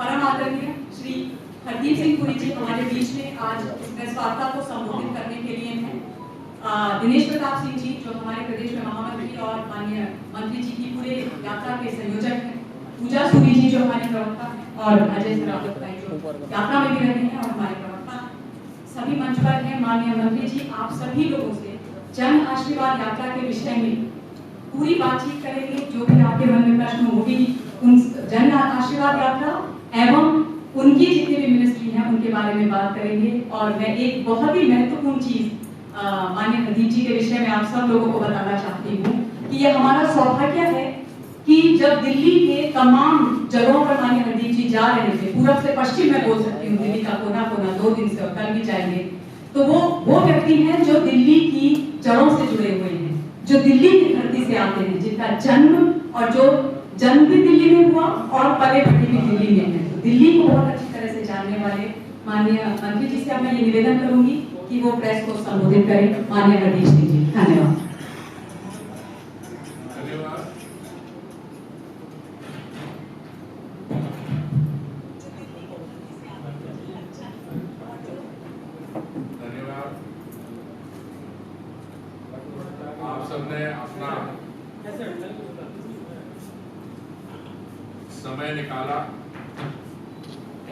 परम आदरणीय श्री हरदीप सिंह पुरी जी हमारे बीच में आज इस प्रेस वार्ता को संबोधित करने के लिए हैं। दिनेश प्रताप सिंह जी जो हमारे प्रदेश में महामंत्री और माननीय मंत्री जी की पूरे यात्रा के संयोजक हैं, पूजा सूरी जी जो हमारे प्रवक्ता हैं, और अजय सरावत भाई जो यात्रा में भी रहे हैं और हमारे प्रवक्ता सभी मंच पर हैं। माननीय मंत्री जी आप सभी लोगों से जन आशीर्वाद यात्रा के विषय में पूरी बातचीत करेंगे। जो भी आपके मन में प्रश्न होगी उन जन आशीर्वाद यात्रा एवं उनकी जितनी भी मिनिस्ट्री है उनके बारे में बात करेंगे। और मैं एक बहुत ही महत्वपूर्ण चीज माननीय हरदीप जी के विषय में आप सब लोगों को बताना चाहती हूँ कि यह हमारा सौभाग्य है कि जब दिल्ली के तमाम जगहों पर माननीय हरदीप जी जा रहे थे, पूरब से पश्चिम में बोल सकती हूँ, दिल्ली का कोना कोना 2 दिन से और कल भी जाएंगे, तो वो व्यक्ति हैं जो दिल्ली की जड़ों से जुड़े हुए हैं, जो दिल्ली की धरती से आते हैं, जिनका जन्म और जो जन्म भी दिल्ली में हुआ और पले बढ़े भी दिल्ली में है। तो दिल्ली को बहुत अच्छी तरह से जानने वाले माननीय मंत्री जी से मैं ये निवेदन करूंगी कि वो प्रेस को संबोधित करें। माननीय हरदीप सिंह जी, धन्यवाद। आप सबने अपना समय निकाला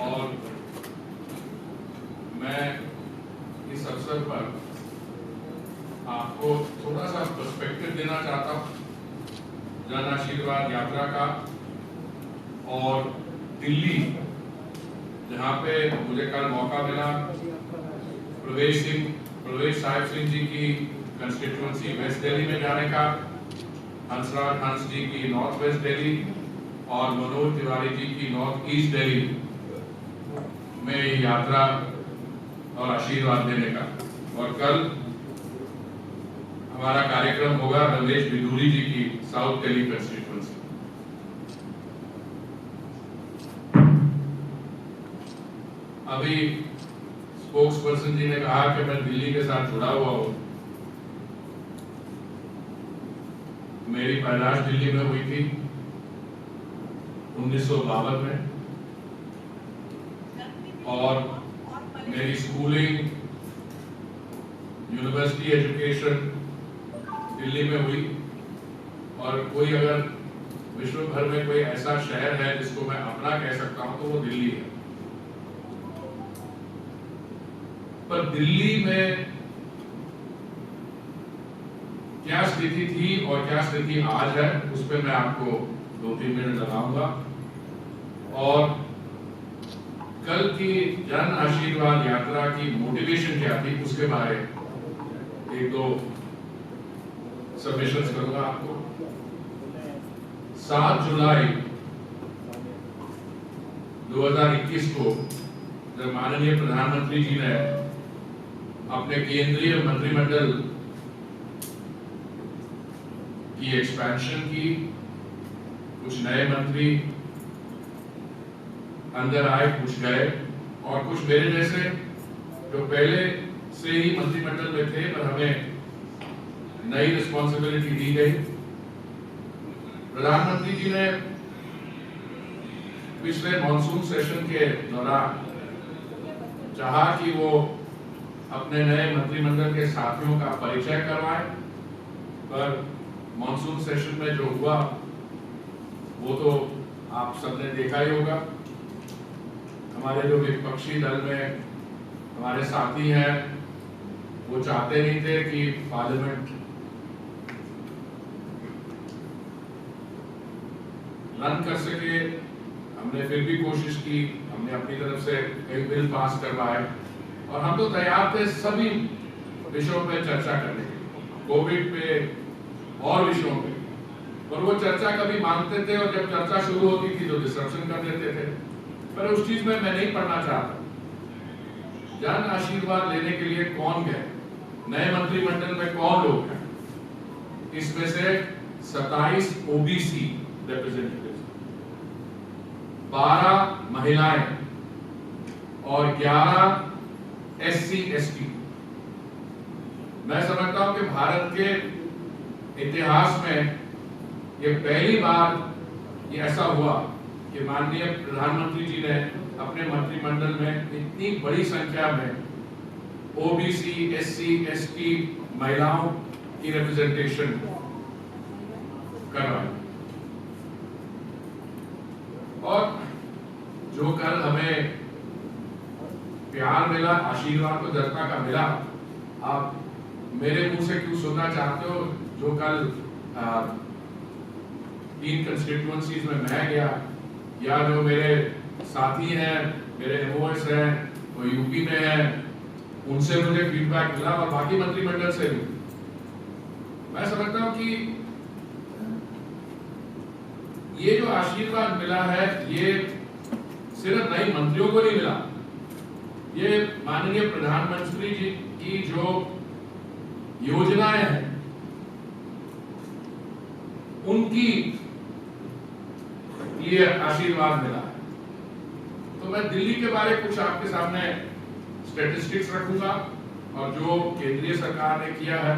और मैं इस अवसर पर आपको थोड़ा सा पर्सपेक्टिव देना चाहता हूँ जन आशीर्वाद यात्रा का और दिल्ली, जहाँ पे मुझे कल मौका मिला प्रवेश साहिब सिंह जी की कंस्टिट्यूएंसी वेस्ट दिल्ली में जाने का, हंसराज हंस जी की नॉर्थ वेस्ट दिल्ली और मनोज तिवारी जी की नॉर्थ ईस्ट दिल्ली में यात्रा और आशीर्वाद देने का। और कल हमारा कार्यक्रम होगा रमेश बिदूरी जी की साउथ दिल्ली कंस्टिट्यूएंसी। अभी स्पोक्स पर्सन जी ने कहा कि मैं दिल्ली के साथ जुड़ा हुआ हूं। मेरी पैदाइश दिल्ली में हुई थी 1952 में और मेरी स्कूलिंग, यूनिवर्सिटी एजुकेशन दिल्ली में हुई। और कोई अगर विश्व भर में कोई ऐसा शहर है जिसको मैं अपना कह सकता हूं तो वो दिल्ली है। पर दिल्ली में क्या स्थिति थी और क्या स्थिति आज है उस पर मैं आपको 2-3 मिनट लगाऊंगा। और कल की जन आशीर्वाद यात्रा की मोटिवेशन क्या थी उसके बारे 1-2 सबमिशंस करूंगा आपको। 7 जुलाई 2021 को जब माननीय प्रधानमंत्री जी ने अपने केंद्रीय मंत्रिमंडल की एक्सपेंशन की, कुछ नए मंत्री अंदर आए, कुछ गए और कुछ मेरे जैसे जो पहले से ही मंत्रिमंडल में थे पर हमें नई रिस्पॉन्सिबिलिटी दी गई। प्रधानमंत्री जी ने पिछले मॉनसून सेशन के दौरान चाहा कि वो अपने नए मंत्रिमंडल के साथियों का परिचय करवाएं, पर मॉनसून सेशन में जो हुआ वो तो आप सबने देखा ही होगा। हमारे जो विपक्षी दल में हमारे साथी हैं वो चाहते नहीं थे कि पार्लियामेंट रन कर सके। हमने फिर भी कोशिश की, हमने अपनी तरफ से कई बिल पास करवाए और हम तो तैयार थे सभी विषयों पे चर्चा करने के, कोविड पे और विषयों पे। और वो चर्चा कभी मांगते थे और जब चर्चा शुरू होती थी तो डिस्ट्रप्शन कर देते थे। पर उस चीज में मैं नहीं पढ़ना चाहता। जन आशीर्वाद लेने के लिए कौन गए, नए मंत्रिमंडल में कौन लोग हैं, इसमें से 27 ओबीसी रिप्रेजेंटेटिव्स, 12 महिलाएं और 11 एससी एसटी। मैं समझता हूं कि भारत के इतिहास में ये पहली बार ये ऐसा हुआ कि माननीय प्रधानमंत्री जी ने अपने मंत्रिमंडल में इतनी बड़ी संख्या में ओबीसी, एससी, एसटी महिलाओं की रिप्रेजेंटेशन करवाई। और जो कल हमें प्यार मिला, आशीर्वाद तो जनता का मिला, आप मेरे मुंह से क्यों सुनना चाहते हो? जो कल 3 कंस्टिट्यूएंसीज में मैं गया, या जो मेरे साथी हैं, मेरे एमओएस हैं, वो यूपी में हैं, उनसे मुझे फीडबैक मिला और बाकी मंत्रिमंडल से भी। मैं समझता हूं कि ये जो आशीर्वाद मिला है, ये सिर्फ नए मंत्रियों को नहीं मिला, ये माननीय प्रधानमंत्री जी की जो योजनाएं हैं उनकी लिए आशीर्वाद मिला है। तो मैं दिल्ली के बारे में कुछ आपके सामने स्टैटिस्टिक्स रखूंगा और जो केंद्रीय सरकार ने किया है,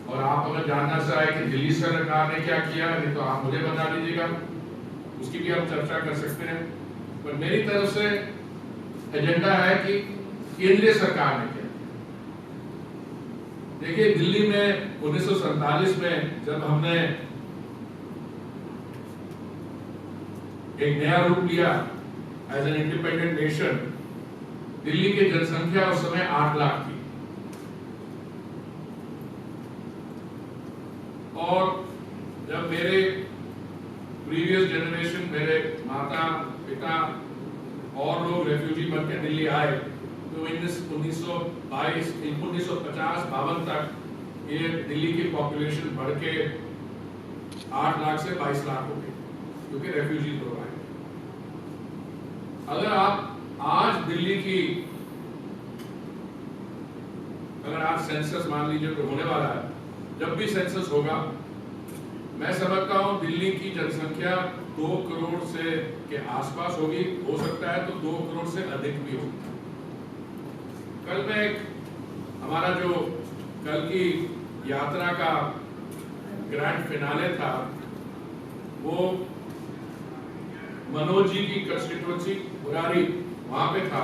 और आप अगर जानना चाहे कि दिल्ली सरकार ने क्या किया है तो आप मुझे बता दीजिएगा, उसकी भी हम चर्चा कर सकते हैं। पर मेरी तरफ से एजेंडा है कि केंद्रीय सरकार ने किया। देखिए, दिल्ली में 1947 में जब हमने एक नया रूप लिया as an independent nation, Delhi की जनसंख्या उस समय 8 लाख थी। और जब मेरे प्रीवियस जनरेशन, मेरे माता पिता और लोग रेफ्यूजी बन के दिल्ली आए, तो 1950-52 तक ये दिल्ली की पॉपुलेशन बढ़ के 8 लाख से 22 लाख हो गई, क्योंकि रेफ्यूजी लोग आए। अगर आप आज दिल्ली की, अगर आज सेंसस मान लीजिए तो होने वाला है, जब भी सेंसस होगा, मैं समझता हूं दिल्ली की जनसंख्या 2 करोड़ से के आसपास होगी, हो सकता है तो 2 करोड़ से अधिक भी हो। कल में हमारा जो कल की यात्रा का ग्रैंड फिनाले था, वो मनोज जी की कंस्टिट्यूएंसी बुरारी, वहां पे था।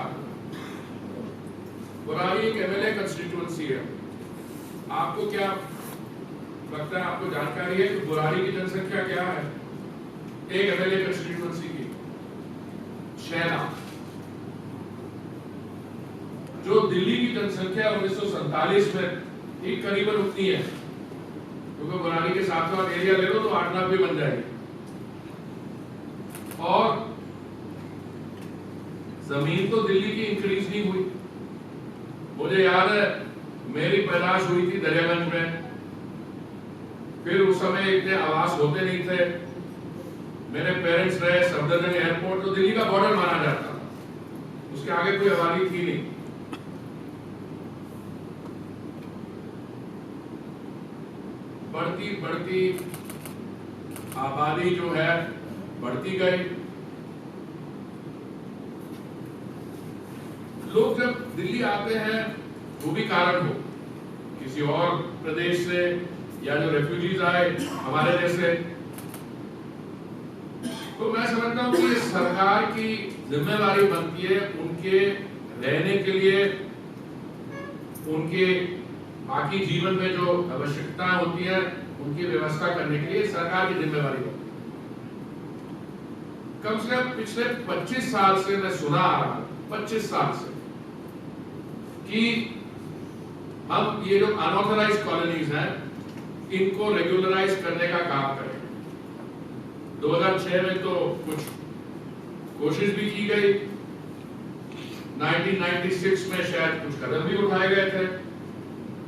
बुरारी एक एमएलए कंस्टिट्यूएंसी है। आपको क्या लगता है, आपको जानकारी है कि बुरारी की जनसंख्या क्या है एक एमएलए कंस्टिट्यूएंसी की? 6 लाख। जो दिल्ली की जनसंख्या 1947 में ठीक करीबन उतनी है, क्योंकि बुरारी के साथ साथ एरिया ले लो तो 8 लाख भी बन जाएगी। और जमीन तो दिल्ली की इंक्रीज नहीं हुई। मुझे याद है मेरी पैदाश हुई थी दरियागंज में, फिर उस समय इतने आवास होते नहीं थे। मेरे पेरेंट्स रहे सफदरजंग एयरपोर्ट, तो दिल्ली का बॉर्डर माना जाता था, उसके आगे कोई आबादी थी नहीं। बढ़ती बढ़ती आबादी जो है बढ़ती गई। लोग जब दिल्ली आते हैं, वो भी कारण हो किसी और प्रदेश से, या जो रेफ्यूजीज आए हमारे जैसे, तो मैं समझता हूं कि सरकार की जिम्मेदारी बनती है उनके रहने के लिए, उनके बाकी जीवन में जो आवश्यकता होती है उनकी व्यवस्था करने के लिए सरकार की जिम्मेदारी होती है। कम से कम पिछले 25 साल से मैं सुना आ रहा हूं, 25 साल से, कि हम ये जो अनऑथराइज्ड कॉलोनीज हैं इनको रेगुलराइज करने का काम करें। 2006 में तो कुछ कोशिश भी की गई, 1996 में शायद कुछ कदम भी उठाए गए थे,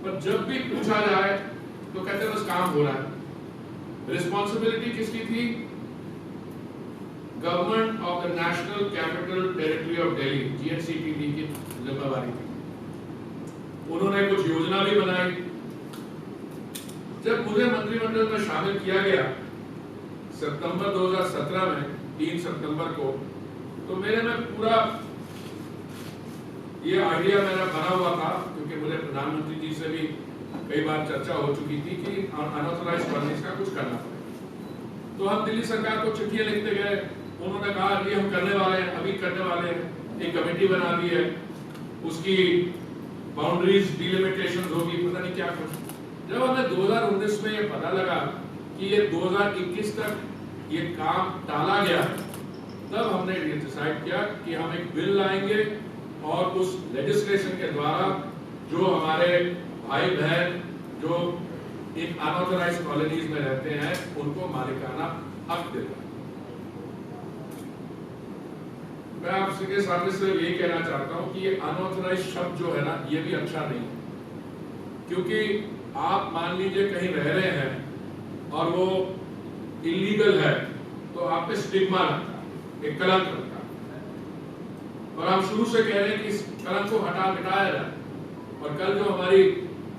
पर जब भी पूछा जाए तो कहते हैं बस काम हो रहा है। रिस्पॉन्सिबिलिटी किसकी थी? Government of the national capital territory of Delhi, GNCTD की जिम्मेदारी थी। उन्होंने कुछ योजना भी बनाई। जब मुझे मंत्रिमंडल में शामिल किया गया सितंबर 2017 में, 3 सितंबर को, तो मेरे में पूरा ये आइडिया मेरा बना हुआ था, क्योंकि मुझे प्रधानमंत्री जी से भी कई बार चर्चा हो चुकी थी कि अनऑथराइज्ड कॉलोनीज का कुछ करना पड़ेगा। तो हम दिल्ली सरकार को चिट्ठियां लिखते गए, उन्होंने कहा ये हम करने वाले हैं, अभी करने वाले हैं, एक कमेटी बना दी है, उसकी बाउंड्रीज डिलिमिटेशन होगी, पता नहीं क्या कुछ। जब हमें 2019 में ये पता लगा कि ये 2021 तक ये काम टाला गया, तब हमने ये डिसाइड किया कि हम एक बिल लाएंगे और उस लेजिस्लेशन के द्वारा जो हमारे भाई बहन जो इन अनऑथराइज्ड कॉलोनीज में रहते हैं उनको मालिकाना हक देता है। मैं आपके सामने से यही कहना चाहता हूं कि ये अनऑथराइज्ड शब्द जो है ना, ये भी अच्छा नहीं है, क्योंकि आप मान लीजिए कहीं रह रहे हैं और वो इलीगल है तो आप पे स्टिग्मा लगता है, एक कलंक लगता है, और हम शुरू से कह रहे हैं कि इस कलंक को मिटाया जाए। और कल जो हमारी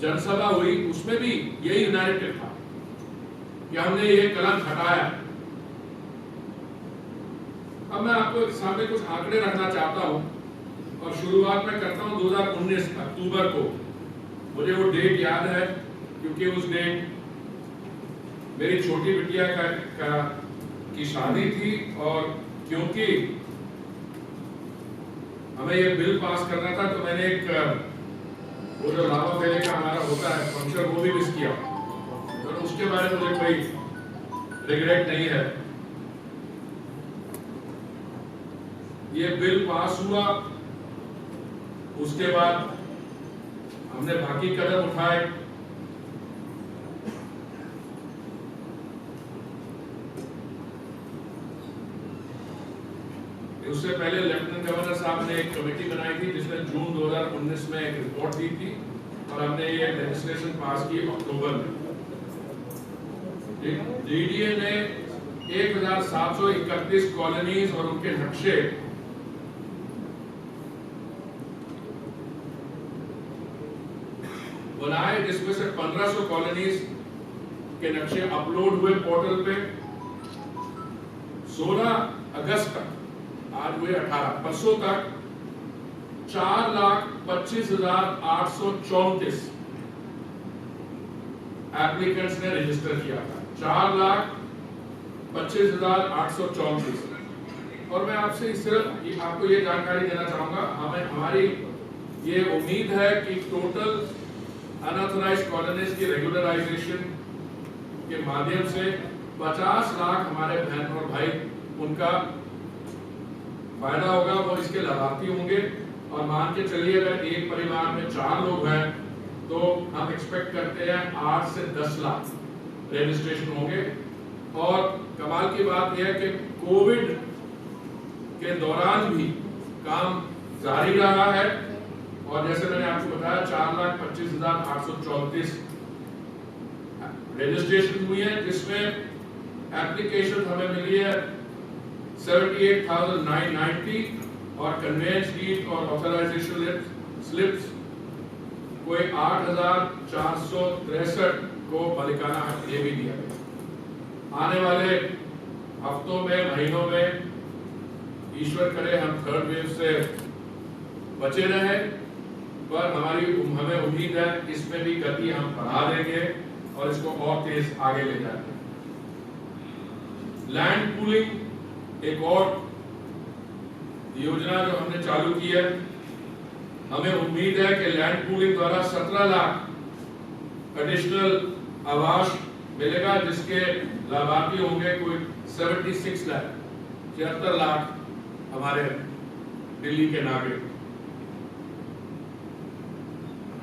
जनसभा हुई उसमें भी यही नैरेटिव था कि हमने ये कलंक हटाया। अब मैं आपको सामने कुछ आंकड़े रखना चाहता हूं और शुरुआत में करता हूं 2019 अक्टूबर को। मुझे वो डेट याद है क्योंकि उस डेट मेरी छोटी बिटिया की शादी थी, और क्योंकि हमें ये बिल पास करना था तो मैंने एक वो जो लावा फेले का हमारा होता है फंक्शन, वो भी मिस किया, तो उसके बारे में मुझे कोई रिग्रेट नहीं है। ये बिल पास हुआ, उसके बाद हमने बाकी कदम उठाए। उससे पहले लेफ्टिनेंट गवर्नर साहब ने एक कमेटी बनाई थी जिसने जून 2019 में एक रिपोर्ट दी थी, और हमने ये लेजिस्लेशन पास की अक्टूबर में। डीडीए ने 1731 कॉलोनीज और उनके नक्शे बनाए, जिसमें से 1500 कॉलोनीज के नक्शे अपलोड हुए पोर्टल पे। 16 अगस्त तक, आज हुए 18, परसों तक 4,25,834 एप्लीकेंट्स ने रजिस्टर किया था। 4,25,834। और मैं आपसे सिर्फ आपको ये जानकारी देना चाहूंगा, हमारी ये उम्मीद है कि टोटल अनऑथराइज्ड कॉलोनीज की रेगुलराइजेशन के माध्यम से 50 लाख हमारे बहन और भाई उनका फायदा होगा, वो इसके लाभार्थी होंगे। और मान के चलिए अगर एक परिवार में 4 लोग हैं तो हम एक्सपेक्ट करते हैं 8 से 10 लाख रजिस्ट्रेशन होंगे। और कमाल की बात यह है कि कोविड के दौरान भी काम जारी रहा है, और जैसे मैंने आपको बताया 4,25,834 रजिस्ट्रेशन हुई है, जिसमें एप्लीकेशन हमें मिली है 78,990 और कन्वेंस डीड और ऑथराइजेशन स्लिप्स कोई 8,463 को मालिकाना हक ये भी दिया गया। आने वाले हफ्तों में, महीनों में ईश्वर करे हम थर्ड वेव से बचे रहें, पर हमें उम्मीद है इसमें भी गति हम बढ़ा देंगे और इसको और तेज आगे ले जाएंगे। लैंड पूलिंग एक और योजना जो हमने चालू की है। हमें उम्मीद है कि लैंड पूलिंग द्वारा 17 लाख एडिशनल आवास मिलेगा, जिसके लाभार्थी होंगे कोई 76 लाख 76 लाख हमारे दिल्ली के नागरिक।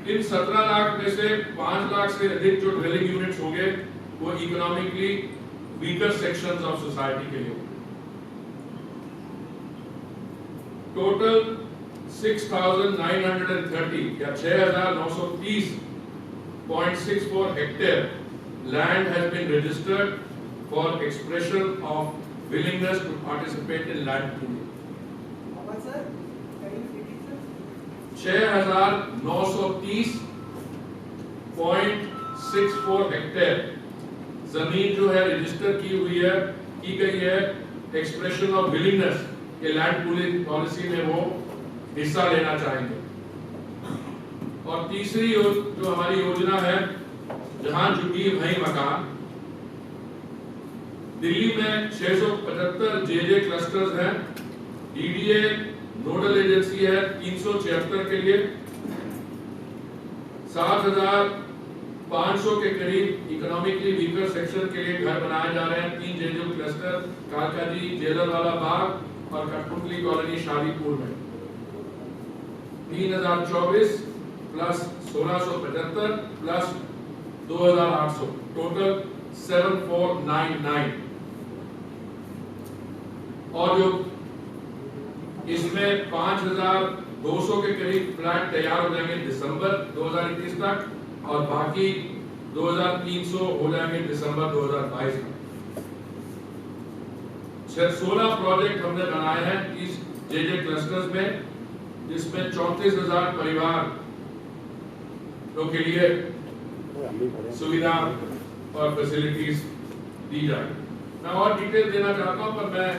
इन 17 लाख में से 5 लाख से अधिक जो ड्वेलिंग यूनिट्स होंगे वो economically weaker sections of society के लिए। टोटल 6,930 या 6,930.64 hectare land has been registered for expression of willingness to participate in land pooling. 6,930.64 hectare जमीन जो है रजिस्टर की गई है एक्सप्रेशन ऑफ विलिंगनेस के लैंड पूलिंग पॉलिसी में वो हिस्सा लेना चाहेंगे। और तीसरी जो हमारी योजना है, जहां झुग्गी भई मकान, दिल्ली में 675 जे क्लस्टर्स हैं। डीडीए नोडल एजेंसी है 376 के लिए। 7,500 के करीब इकोनॉमिकली वीकर सेक्शन के लिए घर बनाए जा रहे हैं। 3 जेजे क्लस्टर कालकाजी, जेलरवाला बाग और कठपुतली कॉलोनी शादीपुर में। 3024 प्लस 1675 प्लस 2800 टोटल 7499। और जो इसमें 5200 के करीब फ्लैट तैयार हो जाएंगे दिसंबर 2021 तक और बाकी 2300 हो जाएंगे दिसंबर 2022 तक। 16 प्रोजेक्ट हमने बनाए हैं इस जेजे क्लस्टर्स में, जिसमें 34,000 परिवार के लिए सुविधा और फैसिलिटीज दी जाएगी। मैं और डिटेल देना चाहता हूं, पर मैं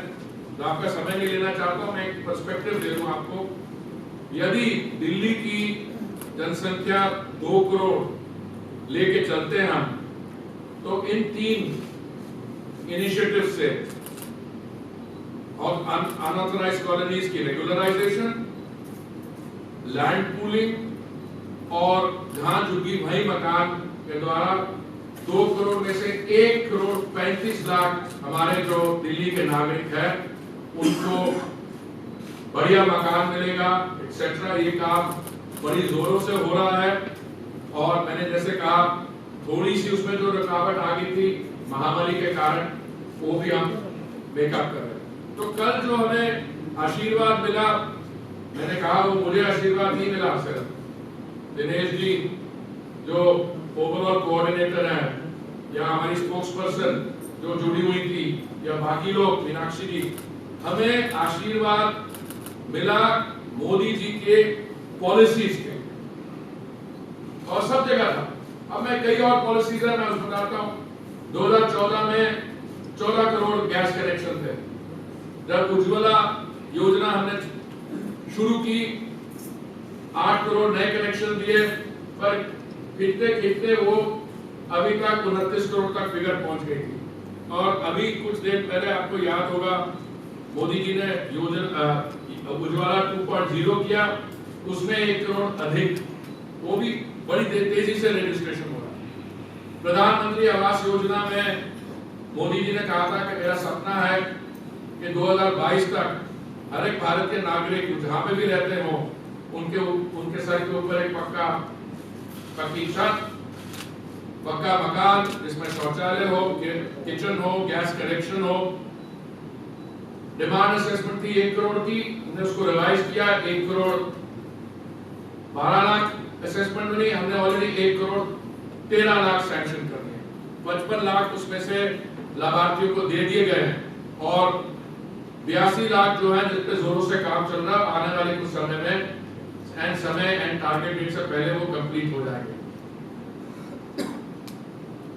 आपका समय नहीं लेना चाहता हूं। मैं एक पर्सपेक्टिव दे दूं आपको। यदि दिल्ली की जनसंख्या 2 करोड़ लेके चलते हैं हम, तो इन 3 इनिशिएटिव से और अनऑथराइज्ड कॉलोनीज की रेगुलराइजेशन, लैंड पूलिंग और जहां झुग्गी भाई मकान के द्वारा 2 करोड़ में से 1 करोड़ 35 लाख हमारे जो दिल्ली के नागरिक हैं उनको बढ़िया मकान मिलेगा एक्सेट्रा। ये काम बड़ी जोरों से हो रहा है और मैंने जैसे कहा थोड़ी सी उसमें जो रुकावट आ गई थी महामारी के कारण, वो भी हम मेकअप कर रहे हैं। तो कल जो हमें आशीर्वाद मिला, मैंने कहा वो मुझे आशीर्वाद नहीं मिला, सिर्फ दिनेश जी जो ओवरऑल कोऑर्डिनेटर है या हमारी स्पोक्स पर्सन जो जुड़ी हुई थी या बाकी लोग, मीनाक्षी जी, हमें आशीर्वाद मिला मोदी जी के पॉलिसीज के, और सब जगह था। अब मैं कई और पॉलिसीज है, मैं उसको बताता हूँ। 2014 में 14 करोड़ गैस कनेक्शन थे। जब उज्ज्वला योजना हमने शुरू की 8 करोड़ नए कनेक्शन दिए, पर खिंचते वो अभी तक 29 करोड़ तक फिगर पहुंच गई थी। और अभी कुछ देर पहले आपको याद होगा मोदी जी ने योजना उज्ज्वला 2.0 किया, उसमें 1 करोड़ अधिक, वो भी बड़ी तेजी से रजिस्ट्रेशन हो रहा है। प्रधानमंत्री आवास योजना में मोदी जी ने कहा था कि मेरा सपना है कि 2022 तक हर एक भारत के नागरिक जहां पे भी रहते हो उनके सर के ऊपर एक पक्की छत, पक्का मकान जिसमें शौचालय हो, किचन हो, गैस कनेक्शन हो। डिमांड असेसमेंट थी 1 करोड़ की, हमने उसको रिवाइज किया 1 करोड़ 12 लाख असेसमेंट बनी। हमने ऑलरेडी 1 करोड़ 13 लाख सैंक्शन कर दिए। 55 लाख उसमें से लाभार्थियों को दे दिए गए हैं और 82 लाख जो है जिस पे जोरों से काम चल रहा है, आने वाले कुछ समय में एंड टारगेट डेट से पहले वो कंप्लीट हो जाएंगे।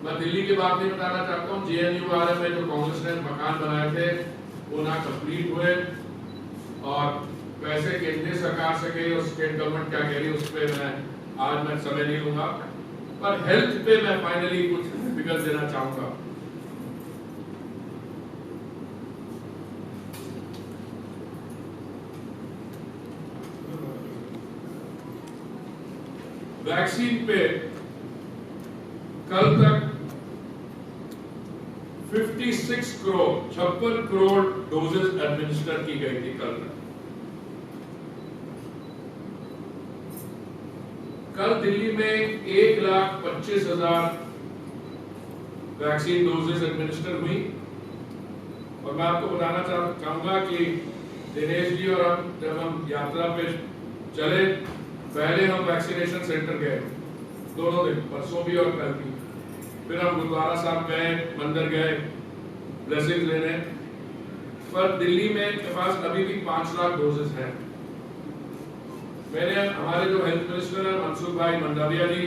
मैं दिल्ली की बात नहीं बताना चाहता हूँ। जेएनयू वाले में जो कांग्रेस ने मकान बनाए थे वो ना कंप्लीट हुए और पैसे केंद्रीय सरकार से गए और स्टेट गवर्नमेंट क्या कह रही है उस पर मैं समय नहीं लूंगा। पर हेल्थ पे मैं फाइनली कुछ फिगर देना चाहूंगा। वैक्सीन पे कल तक 56 करोड़ डोजेस एडमिनिस्टर की गई थी। कल दिल्ली में 1,25,000 वैक्सीन डोजेस एडमिनिस्टर हुई। और मैं आपको बताना चाहूंगा कि दिनेश जी और जब हम यात्रा पे चले, पहले हम वैक्सीनेशन सेंटर गए 2 दिन, परसों भी और कल भी। फिर हम गुरुद्वारा साहब गए, मंदिर गए ब्लेसिंग लेने। पर दिल्ली में के पास अभी भी 5 लाख डोजेस हैं। मैंने हमारे जो हेल्थ मिनिस्टर है मनसुख भाई मंडाविया जी,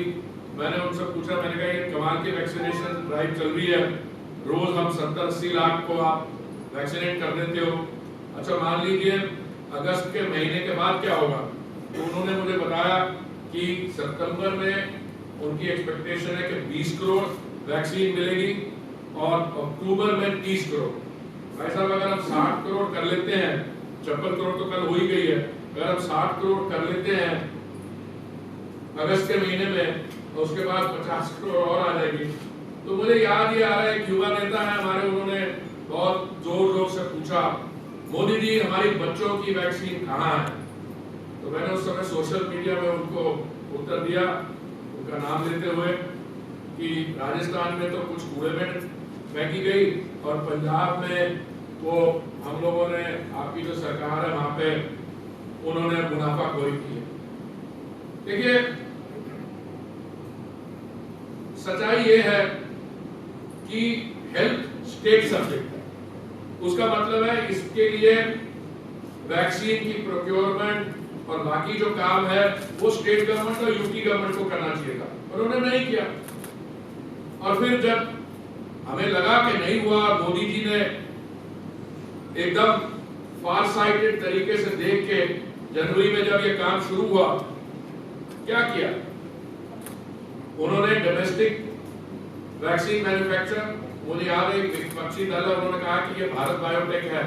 मैंने उनसे पूछा, मैंने कहा ये कमाल की वैक्सीनेशन ड्राइव चल रही है, रोज हम 70-80 लाख को आप वैक्सीनेट कर देते हो। अच्छा मान लीजिए अगस्त के महीने के बाद क्या होगा? तो उन्होंने मुझे बताया कि सितंबर में उनकी एक्सपेक्टेशन है कि 20 करोड़ वैक्सीन मिलेगी और अक्टूबर में 30 करोड़। भाई साहब, अगर हम 60 करोड़ कर लेते हैं, 56 करोड़ तो कल हो ही गई है, अगर हम 60 करोड़ कर लेते हैं अगस्त के महीने में, तो उसके बाद 50 करोड़ और आ जाएगी। तो मुझे याद ये आ रहा है, एक युवा नेता है हमारे, उन्होंने बहुत जोर जोर से पूछा, मोदी जी हमारी बच्चों की वैक्सीन कहाँ है? तो मैंने उस समय सोशल मीडिया में उनको उत्तर दिया, उनका नाम लेते हुए, कि राजस्थान में तो कुछ कूड़े में फेंकी गई और पंजाब में वो हम लोगों ने, आपकी जो सरकार है वहां पे, उन्होंने मुनाफाखोरी की है। देखिए, सच्चाई ये है कि हेल्थ स्टेट सब्जेक्ट है। उसका मतलब है इसके लिए वैक्सीन की प्रोक्योरमेंट और बाकी जो काम है वो स्टेट गवर्नमेंट और यूपी गवर्नमेंट को करना चाहिए था, पर उन्होंने नहीं किया। और फिर जब हमें लगा कि नहीं हुआ, मोदी जी ने एकदम फार साइटेड तरीके से देख के जनवरी में जब ये काम शुरू हुआ, क्या किया? उन्होंने डोमेस्टिक वैक्सीन मैन्युफैक्चर, मुझे याद है विपक्षी दल, उन्होंने कहा कि ये भारत बायोटेक है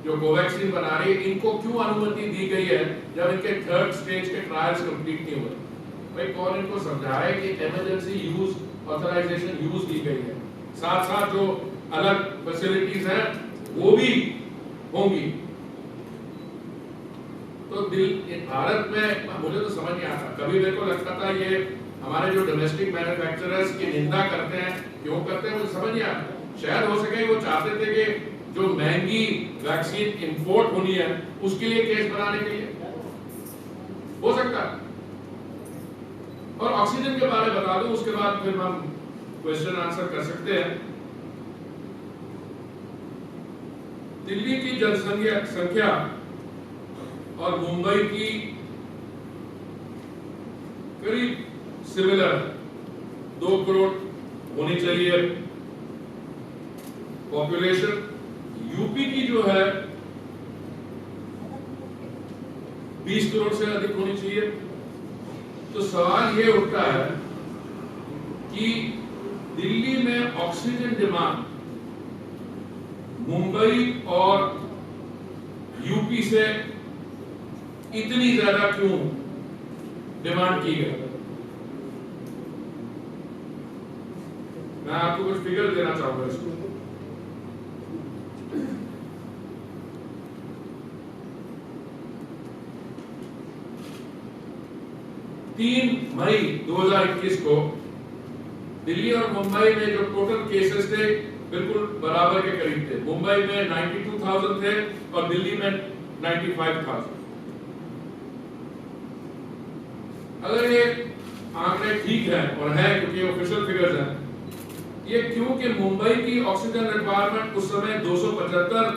जो कोवैक्सीन बना रही है, इनको क्यों अनुमति दी गई है जब इनके 3rd स्टेज के ट्रायल्स कंप्लीट नहीं हुए? भाई कौन इनको समझाए कि इमरजेंसी यूज ऑथराइजेशन यूज की गई है, साथ साथ जो अलग फैसिलिटीज हैं वो भी होंगी। तो भारत में मुझे तो समझ नहीं आता, कभी मेरे को लगता था ये हमारे जो डोमेस्टिक मैन्युफैक्चरर्स की निंदा करते हैं, क्यों करते हैं मुझे समझ नहीं आता। शायद हो सके वो चाहते थे कि जो महंगी वैक्सीन इंपोर्ट होनी है उसके लिए केस बनाने के लिए, हो सकता है। और ऑक्सीजन के बारे में बता दूं, उसके बाद फिर हम क्वेश्चन आंसर कर सकते हैं। दिल्ली की जनसंख्या और मुंबई की करीब सिमिलर 2 करोड़ होनी चाहिए पॉपुलेशन। यूपी की जो है 20 करोड़ से अधिक होनी चाहिए। तो सवाल ये उठता है कि दिल्ली में ऑक्सीजन डिमांड मुंबई और यूपी से इतनी ज्यादा क्यों डिमांड की गई? मैं आपको कुछ फिगर देना चाहूंगा इसको। मई 2021 को दिल्ली और मुंबई में जो टोटल केसेस थे बिल्कुल बराबर के करीब थे। मुंबई में 92,000 थे और दिल्ली में 95,000। अगर ये आंकड़े ठीक है, और है क्योंकि ऑफिशियल फिगर्स हैं, ये क्योंकि मुंबई की ऑक्सीजन रिक्वायरमेंट उस समय 275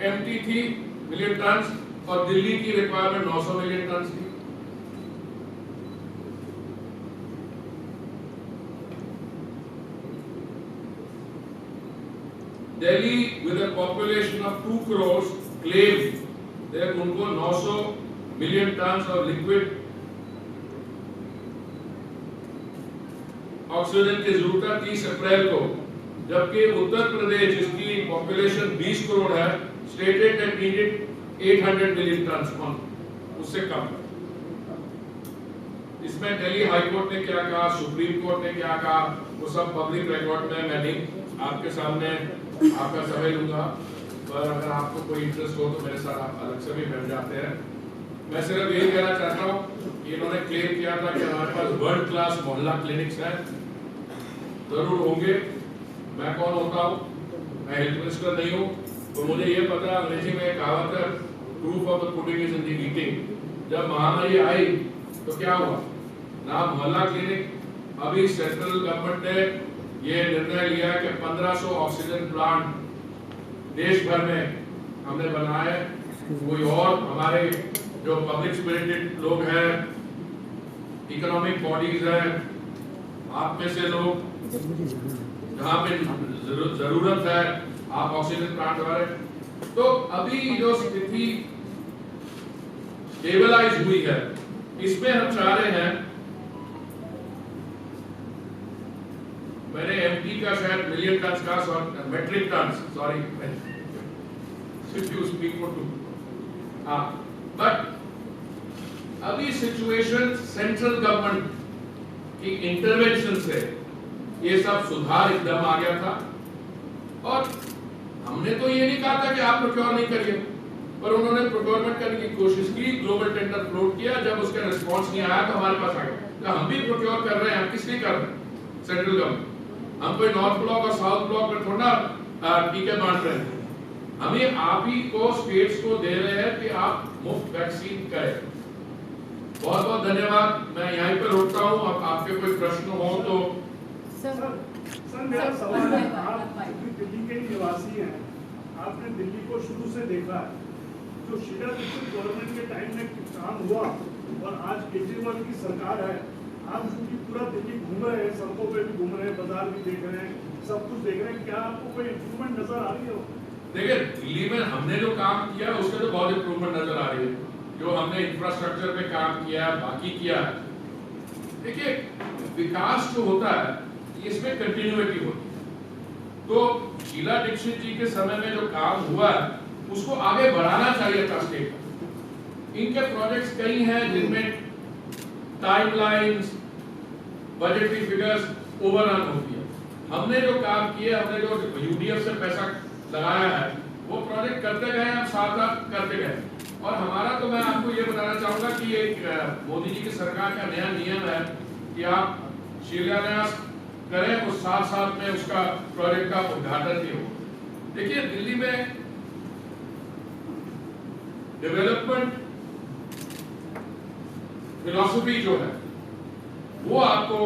MT थी, मिलियन टन, और दिल्ली की रिक्वायरमेंट 900 मिलियन टन थी। Delhi with a population of 2 crores claimed that उनको 900 million tonne of liquid oxygen की जरूरत है 30 अप्रैल को, जबकि उत्तर प्रदेश जिसकी पॉपुलेशन 20 करोड़ है stated that needed 800 million tonne, उससे कम। इसमें दिल्ली हाई कोर्ट ने क्या कहा, सुप्रीम कोर्ट ने क्या कहा, वो सब पब्लिक रिकॉर्ड में मैं नहीं आपके सामने आपका समय लूंगा, पर अगर आपको कोई इंटरेस्ट हो तो मेरे साथ आप अलग से भी बैठ जाते हैं। मैं सिर्फ यही कहना चाहता हूँ कि इन्होंने क्लेम किया था कि हमारे पास वर्ल्ड क्लास मोहल्ला क्लिनिक्स हैं, जरूर होंगे। मैं कौन होता हूँ? मैं हेल्थ मिनिस्टर नहीं हूँ, तो मुझे ये पता, अंग्रेजी में एक कहावत है, proof of the pudding is in the eating. जब महामारी आई तो क्या हुआ? ना मोहल्ला क्लिनिक। अभी सेंट्रल गवर्नमेंट ने ये निर्णय लिया कि 1500 ऑक्सीजन प्लांट देश भर में हमने बनाए। कोई और हमारे जो पब्लिक स्पिरिटेड लोग हैं, इकोनॉमिक बॉडीज हैं, आप में से लोग जहाँ पे जरूरत है आप ऑक्सीजन प्लांट वाले, तो अभी जो स्थिति स्टेबलाइज हुई है इसमें हम चाह रहे हैं, मैं मैंने एमटी का शायद मिलियन टन का metric tonne, sorry you speak for two, हाँ, बट अभी सिचुएशन सेंट्रल गवर्नमेंट की इंटरवेंशन से ये सब सुधार एकदम आ गया था। और हमने तो ये नहीं कहा था कि आप प्रोक्योर नहीं करिए, पर उन्होंने प्रोक्योरमेंट करने की कोशिश की, ग्लोबल टेंडर फ्लोट किया, जब उसका रिस्पांस नहीं आया तो हमारे पास आ गया, तो हम भी प्रोक्योर कर रहे हैं। हम किस लिए कर रहे हैं? सेंट्रल गवर्नमेंट, हम कोई नॉर्थ ब्लॉक और साउथ ब्लॉक में थोड़ा टीके बांट रहे हैं, हमें आप ही को स्टेट्स को दे रहे हैं कि आप मुफ्त वैक्सीन करें। बहुत बहुत धन्यवाद, मैं यहीं पर रोकता हूं। अब आपके कोई प्रश्न हो तो। सर मेरा सवाल है, आप दिल्ली के निवासी हैं, आपने दिल्ली को शुरू से देखा है, जो शीला दीक्षित गवर्नमेंट के टाइम में काम हुआ और आज केजरीवाल की सरकार है, आप चूंकि पूरा दिल्ली घूम रहे हैं, सड़कों पे भी घूम रहे हैं, बाजार भी देख रहे हैं, सब कुछ देख रहे हैं, क्या आपको कोई इम्प्रूवमेंट नजर आ रही है? देखिए, दिल्ली में हमने जो काम किया उसमें तो बहुत इम्प्रूवमेंट नजर आ रही है, जो हमने इंफ्रास्ट्रक्चर पे काम किया, बाकी किया है। देखिए, विकास जो होता है इसमें कंटिन्यूटी होती है, तो शीला दीक्षित जी के समय में जो काम हुआ है उसको आगे बढ़ाना चाहिए था स्टेट। इनके प्रोजेक्ट्स कई हैं जिनमें टाइमलाइंस, बजटरी फिगर्स ओवररन होती है। हमने जो काम किए, हमने जो यूडीएफ से पैसा लगाया है, वो प्रोजेक्ट करते गए, हम साथ साथ करते गए। और हमारा तो मैं आपको ये बताना चाहूंगा कि एक मोदी जी की सरकार का नया नियम है कि आप शिलान्यास करें और साथ साथ में उसका प्रोजेक्ट का उद्घाटन भी हो। देखिए, दिल्ली में डेवलपमेंट फिलॉसफी जो है वो आपको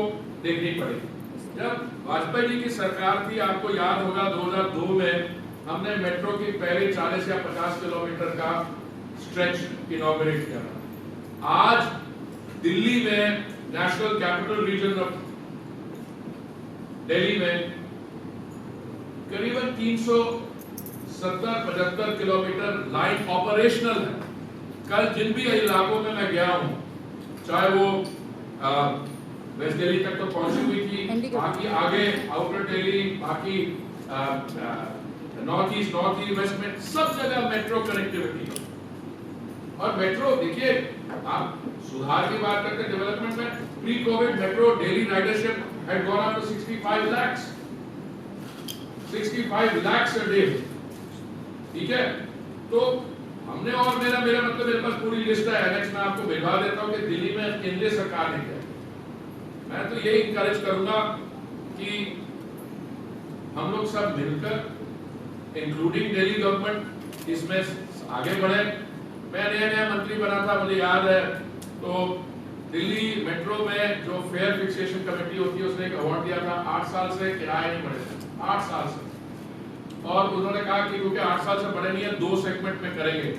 देखनी पड़ेगी। जब वाजपेयी जी की सरकार थी, आपको याद होगा 2002 में हमने मेट्रो की पहले 40 या 50 किलोमीटर का स्ट्रेच इनॉग्रेट किया। आज दिल्ली में national capital region of Delhi में करीबन 370-75 किलोमीटर लाइन ऑपरेशनल है। कल जिन भी इलाकों में मैं गया हूं, चाहे वो वेस्ट दिल्ली तक तो पहुंची हुई थी, बाकी आगे आउटर दिल्ली, बाकी नॉर्थ ईस्ट वेस्ट में सब जगह मेट्रो कनेक्टिविटी है। और मेट्रो, देखिए, आप सुधार की बात करते हैं डेवलपमेंट में, pre Covid metro daily ridership had gone up to 65 lakhs a day, ठीक है? तो हमने, और मेरा मतलब, मेरे पास पूरी लिस्ट है, एनेक्स में आपको भिजवा देता हूं कि दिल्ली में केंद्रीय सरकार ने किया। मैं तो यही इंकरेज करूंगा कि हम लोग सब मिलकर, इंक्लूडिंग दिल्ली गवर्नमेंट, इसमें आगे बढ़े। मैं नया मंत्री बना था, मुझे याद है, तो दिल्ली मेट्रो में जो फेयर फिक्सेशन कमेटी होती है उसने एक अवार्ड दिया था, 8 साल से किराया नहीं बढ़े, 8 साल से। और उन्होंने कहा कि क्योंकि 8 साल से बढ़े नहीं है, 2 सेगमेंट में करेंगे,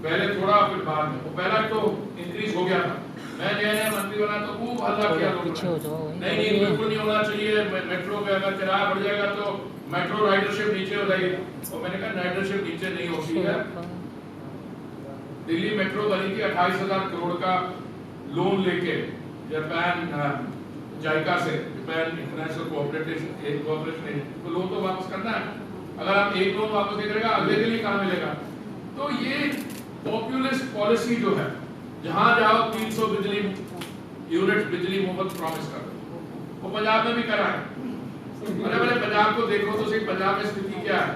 पहले थोड़ा फिर बाद में। वो पहला तो इंक्रीज हो गया था, मैं नया मंत्री बना तो खूब हल्ला किया लोगों ने, नहीं बिल्कुल नहीं होना चाहिए, मेट्रो में अगर किराया बढ़ जाएगा तो मेट्रो राइडरशिप नीचे हो जाएगी। और मैंने कहा राइडरशिप नीचे नहीं होती है। दिल्ली मेट्रो बनी थी 28,000 करोड़ का लोन लेके, जापान जाइका से, जापान इंटरनेशनल कोऑपरेशन, तो लोन तो वापस करना है। अगर आप एक लोन वापस नहीं करेगा, अगले के लिए कहाँ मिलेगा? तो ये पॉपुलिस्ट पॉलिसी जो है, जहां जाओ 300 यूनिट बिजली मुफ्त प्रॉमिस कर दो, वो पंजाब में भी करा है। अरे पंजाब को देखो तो सही, पंजाब में स्थिति क्या है।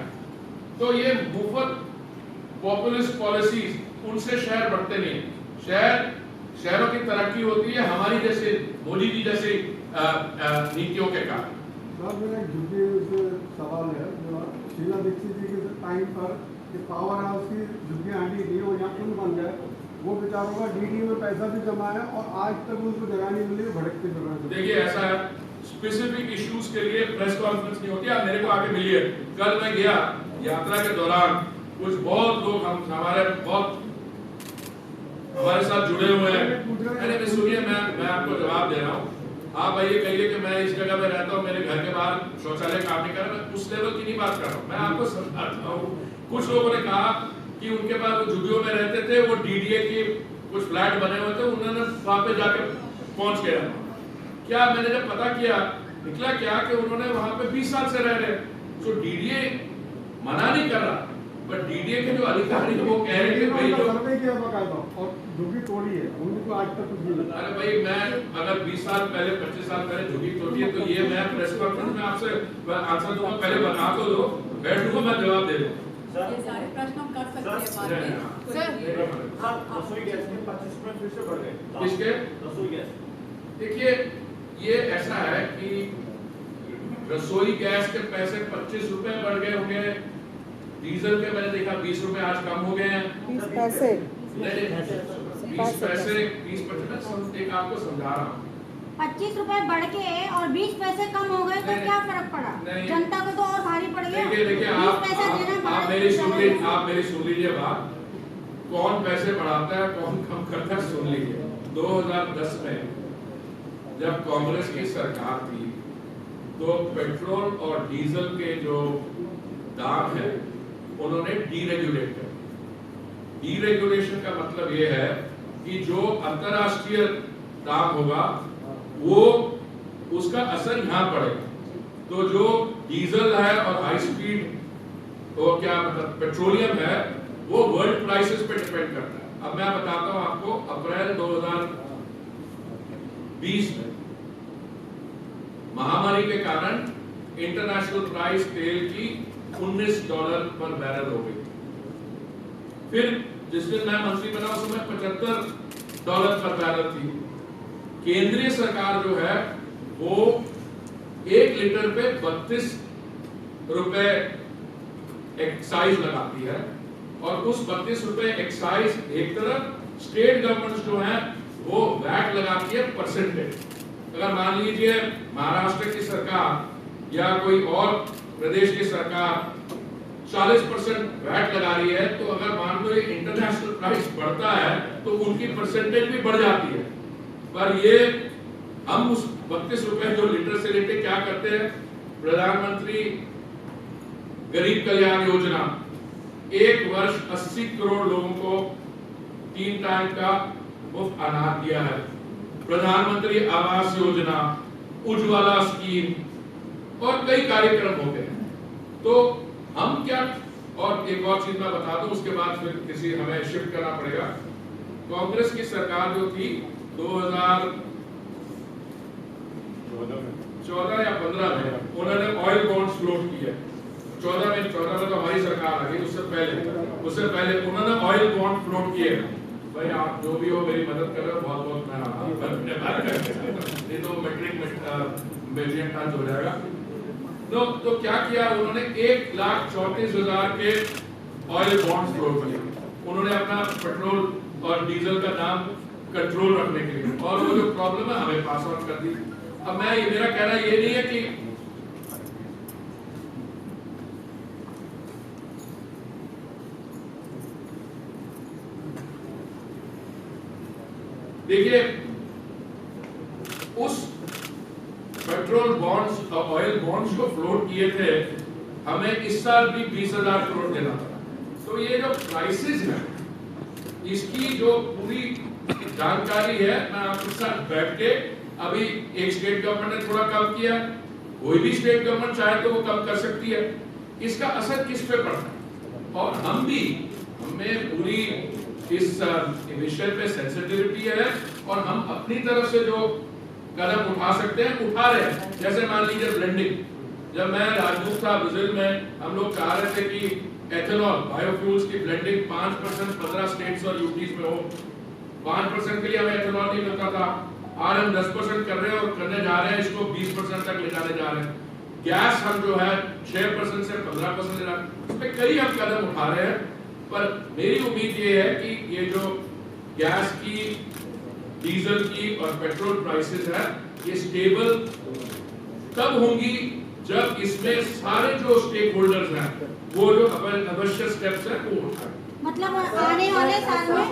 तो ये मुफ्त पॉपुलिस्ट पॉलिसीज, उनसे शहर बढ़ते नहीं, शहरों की तरक्की होती है हमारी जैसे मोदी जी जैसे नीतियों के कारण। मेरा झुग्गी सवाल है, जो शीला दीक्षित जी के टाइम पर पावर हाउस की झुग्गी आंटी थी और यहाँ पुल बन गया, वो बेचारों का डीडी में पैसा भी जमा है और आज तक उनको जगह नहीं मिली, भड़कते चल रहे। देखिए, ऐसा है, स्पेसिफिक इश्यूज के लिए प्रेस कॉन्फ्रेंस नहीं होती, आप मेरे को आके मिलिए। कल मैं गया यात्रा के दौरान, कुछ बहुत लोग हमारे साथ जुड़े हुए हैं। अरे सुनिए, मैं आपको जवाब दे रहा हूँ, आप आइए, कहिए कि मैं इस जगह में रहता हूँ, मेरे घर के बाहर शौचालय काम नहीं कर रहा, मैं उस लेवल की नहीं बात कर रहा हूँ, मैं आपको समझाता हूँ। कुछ लोगों ने कहा कि उनके पास वो झुग्गियों में रहते थे, वो डीडीए के कुछ फ्लैट बने हुए थे, उन्होंने वहां पे जाके पहुंच गया। क्या मैंने जब पता किया निकला क्या कि उन्होंने वहां पे 20 साल से रह रहे हैं। तो डीडीए मना नहीं कर रहा, बट डीडीए के जो अधिकारी वो कह रहे हैं भाई जो सर्वे किया बकायदा और झुग्गी तोड़ी है, उनको आज तक कुछ नहीं लगा। अरे भाई मैं अगर 20 साल पहले 25 साल पहले झुग्गी तोड़ी है तो ये मैं प्रेस कॉन्फ्रेंस में आपसे आंसर दूंगा, पहले बता तो दो, बैठूंगा मैं जवाब दे दूंगा। ये सारे प्रश्न हम कर सकते हैं बाद में। रसोई गैस के 25 रुपए फिर से बढ़ गए। किसके? रसोई गैस। देखिए ये ऐसा है कि रसोई गैस के पैसे 25 रुपए बढ़ गए होंगे, डीजल के मैंने देखा 20 रुपए आज कम हो गए हैं। 20 पैसे 20 पैसे 20% एक आपको समझा रहा हूँ। 25 रुपए बढ़ के और 20 पैसे कम हो गए तो नहीं, क्या फर्क पड़ा? नहीं। जनता को तो और भारी पड़ गया। देखिए 20 पैसे देना आप मेरी सुन लीजिए बात, कौन पैसे बढ़ाता है कौन कम करता है सुन लीजिए। 2010 में जब कांग्रेस की सरकार थी तो पेट्रोल और डीजल के जो दाम है उन्होंने डीरेगुलेट कर। डीरेगुलेशन का मतलब ये है कि जो अंतरराष्ट्रीय दाम होगा वो उसका असर यहाँ पड़ेगा। तो जो डीजल है और हाई स्पीड और क्या मतलब पेट्रोलियम है वो वर्ल्ड प्राइसेस पे डिपेंड करता है। अब मैं बताता हूँ आपको, अप्रैल 2020 में महामारी के कारण इंटरनेशनल प्राइस तेल की $19 पर बैरल हो गई। फिर जिस दिन मैं मंत्री बना उस समय $75 पर बैरल थी। केंद्रीय सरकार जो है वो 1 लीटर पे 32 रुपए एक्साइज लगाती है और उस 32 रुपए एक्साइज एक तरफ, स्टेट गवर्नमेंट जो है वो वैट लगाती है परसेंटेज। अगर मान लीजिए महाराष्ट्र की सरकार या कोई और प्रदेश की सरकार 40% वैट लगा रही है तो अगर मान लो इंटरनेशनल प्राइस बढ़ता है तो उनकी परसेंटेज भी बढ़ जाती है। पर ये हम उस 32 रुपए जो लीटर से लेके क्या करते हैं, प्रधानमंत्री गरीब कल्याण योजना 1 वर्ष 80 करोड़ लोगों को 3 टाइम का मुफ्त अनाज दिया है। प्रधानमंत्री आवास योजना, उज्ज्वला स्कीम और कई कार्यक्रम हो गए। तो हम क्या, और एक और चीज मैं बता दूं उसके बाद फिर किसी हमें शिफ्ट करना पड़ेगा। कांग्रेस की सरकार जो थी 2014 या 15 में उन्होंने ऑयल बॉन्ड्स फ्लोट किए। 14 में तो हमारी सरकार आ गई, उससे पहले उन्होंने ऑयल बॉन्ड फ्लोट किए। भाई आप जो भी हो मेरी मदद कर रहे हो बहुत बहुत मैं नहीं तो मैट्रिक मिलियन टन हो जाएगा। तो क्या किया उन्होंने, 1,34,000 के ऑयल बॉन्ड्स फ्लोट किए। उन्होंने अपना पेट्रोल और डीजल का दाम कंट्रोल रखने के लिए, और वो जो प्रॉब्लम है हमें पास ऑन कर दी। अब मेरा कहना ये नहीं है कि देखिए उस पेट्रोल बॉन्ड्स और ऑयल बॉन्ड्स को फ्लोट किए थे, हमें इस साल भी 20,000 करोड़ देना था। तो ये जो प्राइसेस है इसकी जो पूरी जानकारी है मैं आपके साथ बैठ के, अभी एक स्टेट गवर्नमेंट ने थोड़ा कम किया, कोई भी स्टेट गवर्नमेंट चाहे तो वो कम कर सकती है। इसका असर किस पे पड़ता है, और हमें पूरी इस विषय पे सेंसिटिविटी है और हम अपनी तरफ से जो कदम उठा सकते हैं उठा रहे हैं। जैसे मान लीजिए ब्लेंडिंग, जब मैं राजदूत था ब्राजील में, हम लोग चाह रहे थे कि एथेनॉल बायोफ्यूल्स की ब्लेंडिंग 5% 15 स्टेट्स और यूटीज में हो। 5% के लिए हमें एथेनॉल नहीं मिलता था, आज हम 10% कर रहे हैं और करने जा रहे हैं, इसको 20% तक ले जाने जा रहे हैं। गैस हम जो है 6% से 15% ले रहे हैं, इस पे कई हम कदम उठा रहे हैं। पर मेरी उम्मीद ये है कि ये जो गैस की, डीजल की और पेट्रोल प्राइसेस है ये स्टेबल तब होंगी जब इसमें सारे जो स्टेक होल्डर्स हैं वो जो आवश्यक स्टेप्स हैं वो उठाएं। मतलब आने वाले साल में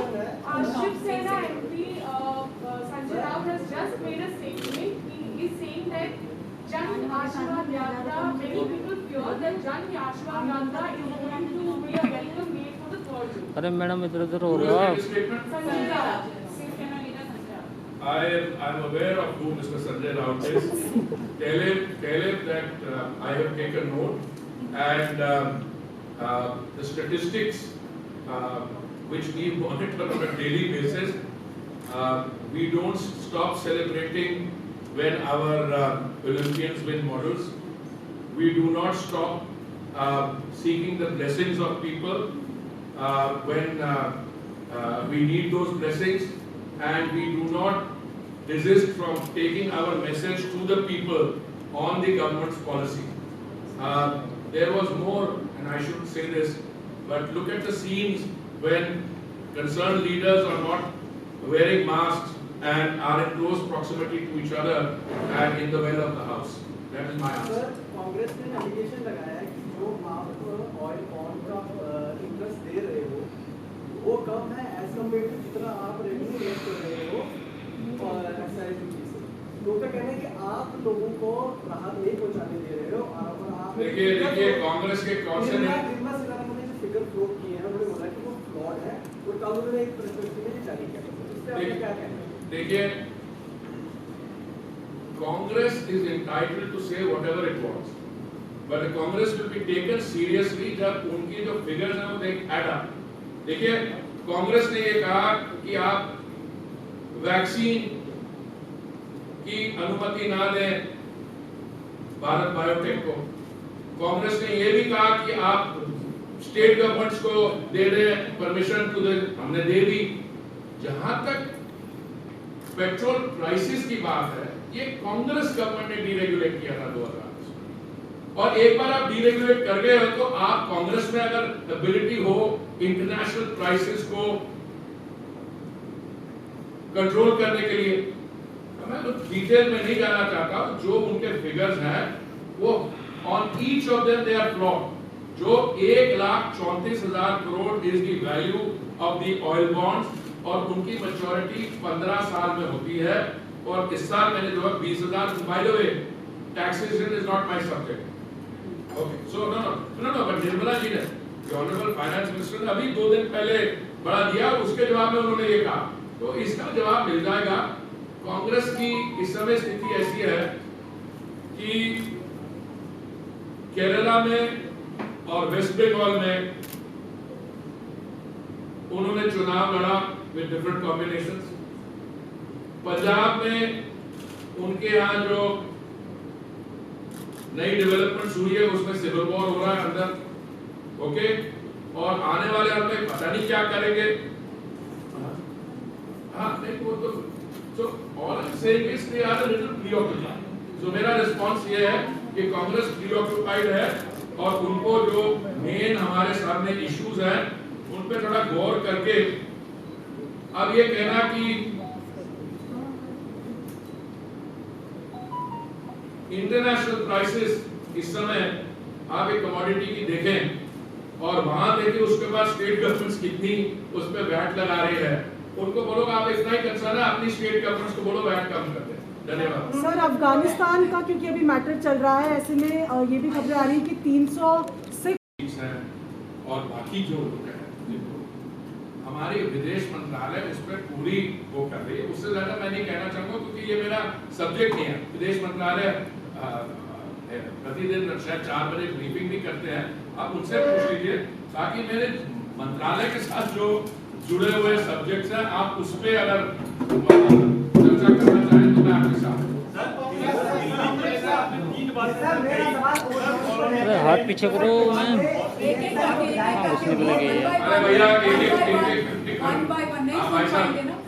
Shiv Sena MP Sanjay Raut has just made a statement. He is saying that Jan Ashirwad Yatra, many people fear that Jan Ashirwad Yatra is going to be a welcome gate for the third. अरे madam इधर उधर हो रहा है। Sanjay Raut, Shiv Sena leader Sanjay Raut. I'm aware of who Mr. Sanjay Raut is. Caleb, that I have taken note, and the statistics which we monitor on a daily basis. We don't stop celebrating when our Olympians win medals. We do not stop seeking the blessings of people when we need those blessings, and we do not desist from taking our message to the people on the government's policy. There was more, and I shouldn't say this, but look at the scenes when concerned leaders are not wearing masks and are in close proximity to each other and in the well of the house. That is my answer. Sir, Congress ने allegation लगाया है कि जो आप oil bond का interest दे रहे हो वो कम है एज कम्पेयर टू जितना आप रेवेन्यू रेट कर रहे हो और एक्साइज ड्यूटी से। लोगों का कहना है कि आप लोगों को राहत नहीं पहुंचाने दे रहे हो और आप देखिए कांग्रेस के कौन से निर्मला सीतारमण ने जो फिगर फ्लोट किए हैं उन्होंने बोला कि वो फ्लॉड है और कल उन्होंने एक प्रेस में जारी किया। इस पे आपका क्या कहना है? देखिए, Congress is entitled to say whatever it wants, but the Congress will be taken seriously जब उनकी जो figures हैं वो they add up. देखिए, कांग्रेस ने ये कहा कि आप वैक्सीन की अनुमति ना दें भारत बायोटेक को। कांग्रेस ने ये भी कहा कि आप स्टेट गवर्नमेंट्स को दे दें परमिशन टू दे, हमने दे दी। जहां तक पेट्रोल प्राइसेस की बात है, ये कांग्रेस गवर्नमेंट ने डीरेगुलेट किया था 2000 में, और एक बार आप डीरेगुलेट कर गए हो तो आप कांग्रेस में अगर एबिलिटी हो इंटरनेशनल प्राइसेस को कंट्रोल करने के लिए, मैं तो डिटेल में नहीं जाना चाहता, जो उनके फिगर्स हैं वो on each of them they are flawed. जो 1,34,000 crore is the value of the oil bonds, और उनकी मैच्योरिटी 15 साल में होती है, और इस साल मैंने जो है 20,000। By the way, taxation is not my subject, okay, so no, but Nirmala ji ने, ऑनरेबल फाइनेंस मिनिस्टर ने अभी 2 दिन पहले बड़ा दिया, उसके जवाब में उन्होंने ये कहा, तो इसका जवाब मिल जाएगा। कांग्रेस की इस समय स्थिति ऐसी है कि केरला में और वेस्ट बंगाल में उन्होंने चुनाव लड़ा विद डिफरेंट कॉम्बिनेशंस। पंजाब में उनके यहाँ जो नई डेवलपमेंट हुई है उसमें सिविल वॉर हो रहा है अंदर, ओके, और आने वाले हफ्ते में पता नहीं क्या करेंगे। हाँ, नहीं वो तो all I'm saying is they are a little preoccupied. So मेरा रिस्पांस ये है कि कांग्रेस प्रीऑक्युपाइड है, और उनको जो मेन हमारे सामने इश्यूज हैं उन पे थोड़ा गौर करके, अब ये कहना कि इंटरनेशनल प्राइसेस इस समय आप एक कमोडिटी की देखें और वहां देखें उसके बाद स्टेट गवर्नमेंट्स कितनी उस पे वैट लगा रही है, उनको बोलो आप इतना ही कंसर्न है, अपनी स्टेट गवर्नमेंट्स को बोलो वैट कम कर दे। धन्यवाद। सर, अफगानिस्तान का क्योंकि अभी मैटर चल रहा है, ऐसे में ये भी खबरें आ रही है कि 306 है, और बाकी जो लोग हैं हमारी विदेश मंत्रालय उस पर पूरी वो कर रही है। उससे ज्यादा मैं नहीं कहना चाहूंगा क्योंकि ये मेरा सब्जेक्ट नहीं है। विदेश मंत्रालय प्रतिदिन शायद 4 बजे ब्रीफिंग भी करते हैं, आप उनसे पूछ लीजिए। बाकी मेरे मंत्रालय के साथ जो जुड़े हुए सब्जेक्ट्स हैं, आप उस पर अगर चर्चा करना चाहें तो मैं आपके साथ हूं। अरे हाथ पीछे करो मैम, उसने बोला कि अरे भैया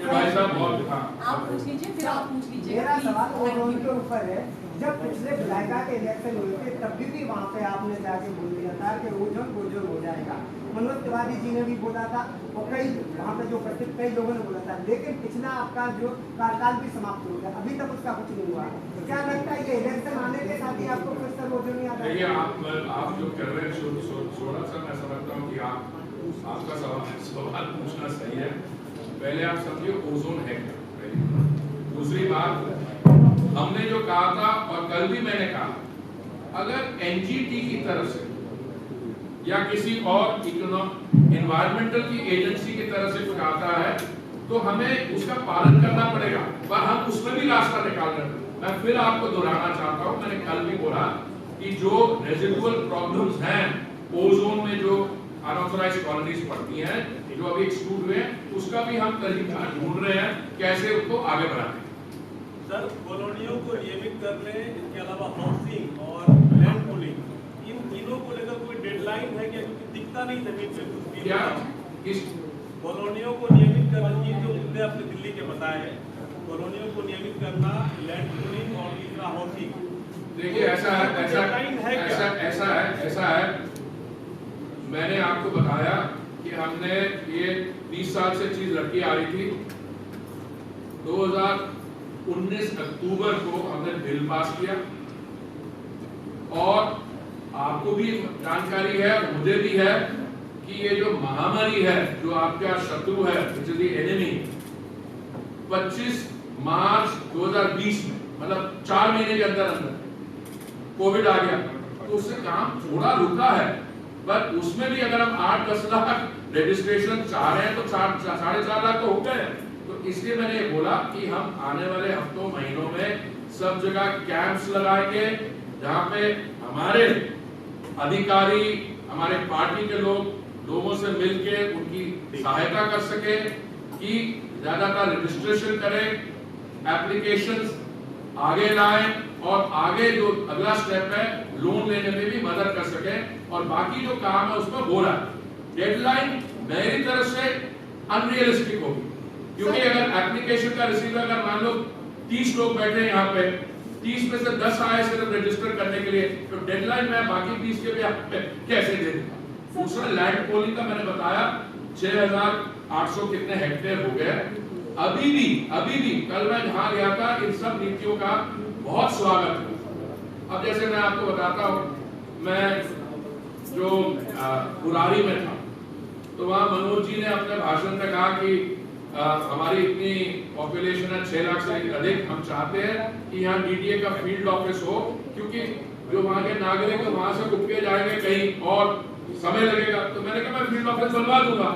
भाई साहब बहुत, आप पूछ लीजिए, फिर आप पूछ लीजिए। मेरा सवाल ओजोन के ऊपर है। जब पिछले विधायिका के इलेक्शन हुए थे तब भी वहाँ पे आपने जाके बोल दिया था कि ओजोन हो जाएगा। मनोज तिवारी जी ने भी बोला था और कई वहाँ पे जो प्रसिद्ध कई लोगों ने बोला था, लेकिन पिछला आपका जो कार्यकाल भी समाप्त हो गया, अभी तक उसका कुछ नहीं हुआ। क्या लगता है कि इलेक्शन आने के साथ ही आपको फिर से ओजोन नहीं आता? देखिए आप जो कर रहे हैं थोड़ा सा मैं समझता हूँ कि आपका सवाल पूछना सही है। पहले आप समझिए ओजोन है क्या। दूसरी बात, हमने जो कहा था और कल भी मैंने कहा, अगर एनजीटी की तरफ से या किसी और एनवायरमेंटल की एजेंसी की तरफ से कुछ आता है तो तो हमें उसका पालन करना पड़ेगा, पर हम उसमें भी रास्ता निकाल रहे हैं। मैं फिर आपको दोहराना चाहता हूँ, मैंने कल भी बोला कि जो रेजिडुअल प्रॉब्लम्स हैं ओजोन में, जो अनऑथराइज्ड कॉलोनीज पड़ती हैं, जो अभी एक्सक्लूड हुए हैं, उसका भी हम तरीका ढूंढ रहे हैं कैसे उसको आगे बढ़ाते हैं। सर, कॉलोनियों को नियमित करने, इसके अलावा हाउसिंग और लैंड पूलिंग, इन तीनों को लेकर कोई डेडलाइन है क्या? क्योंकि दिखता नहीं जमीन पे कुछ भी। क्या इस कॉलोनियों को नियमित करना, ये जो मुद्दे आपने दिल्ली के बताए हैं, कॉलोनियों को नियमित करना, लैंड पूलिंग और तीसरा हाउसिंग, देखिए ऐसा है, मैंने आपको बताया कि हमने ये 20 साल से चीज लड़की आ रही थी। 2019 अक्टूबर को हमने बिल पास किया, और आपको भी जानकारी है, मुझे भी है, कि ये जो महामारी है, जो आपका शत्रु है, विच इज द एनिमी, 25 मार्च 2020 में, मतलब 4 महीने के अंदर कोविड आ गया, तो उससे काम थोड़ा रुका है, पर उसमें भी अगर हम 8-10 लाख रजिस्ट्रेशन चाह रहे हैं तो 4.5 लाख तो हो गए। तो इसलिए मैंने ये बोला कि हम आने वाले हफ्तों महीनों में सब जगह कैंप्स लगाएंगे, जहाँ पे हमारे अधिकारी, हमारे पार्टी के लोगों से मिलके उनकी सहायता कर सके कि ज्यादातर रजिस्ट्रेशन करें, एप्लीकेशंस आगे लाएं, और आगे जो अगला स्टेप है लोन लेने में भी मदद कर सके, और बाकी जो काम है उसमें हो रहा है। डेडलाइन मेरी तरफ से अनरियलिस्टिक होगी, क्योंकि अगर एप्लीकेशन का रिसीवर, अगर मान लो 30 लोग बैठे हैं यहाँ पे, 30 में से 10 आए सिर्फ रजिस्टर करने के लिए, तो डेडलाइन मैं बाकी 30 के भी आप कैसे दे दूंगा। दूसरा लैंड पोलिंग का मैंने बताया 6,800 कितने हेक्टेयर हो गए। अभी भी कल मैं जहाँ गया था, इन सब नीतियों का बहुत स्वागत है। अब जैसे मैं आपको बताता हूँ, मैं जो बुरारी में था, तो वहाँ मनोज जी ने अपने भाषण में कहा कि हमारी इतनी पॉपुलेशन है 6 लाख से अधिक, हम चाहते हैं कि यहाँ डीडीए का फील्ड ऑफिस हो, क्योंकि जो वहाँ के नागरिक तो वहाँ से उठ के जाएंगे कहीं और समय लगेगा। तो मैंने कहा मैं फील्ड ऑफिस बनवा दूंगा।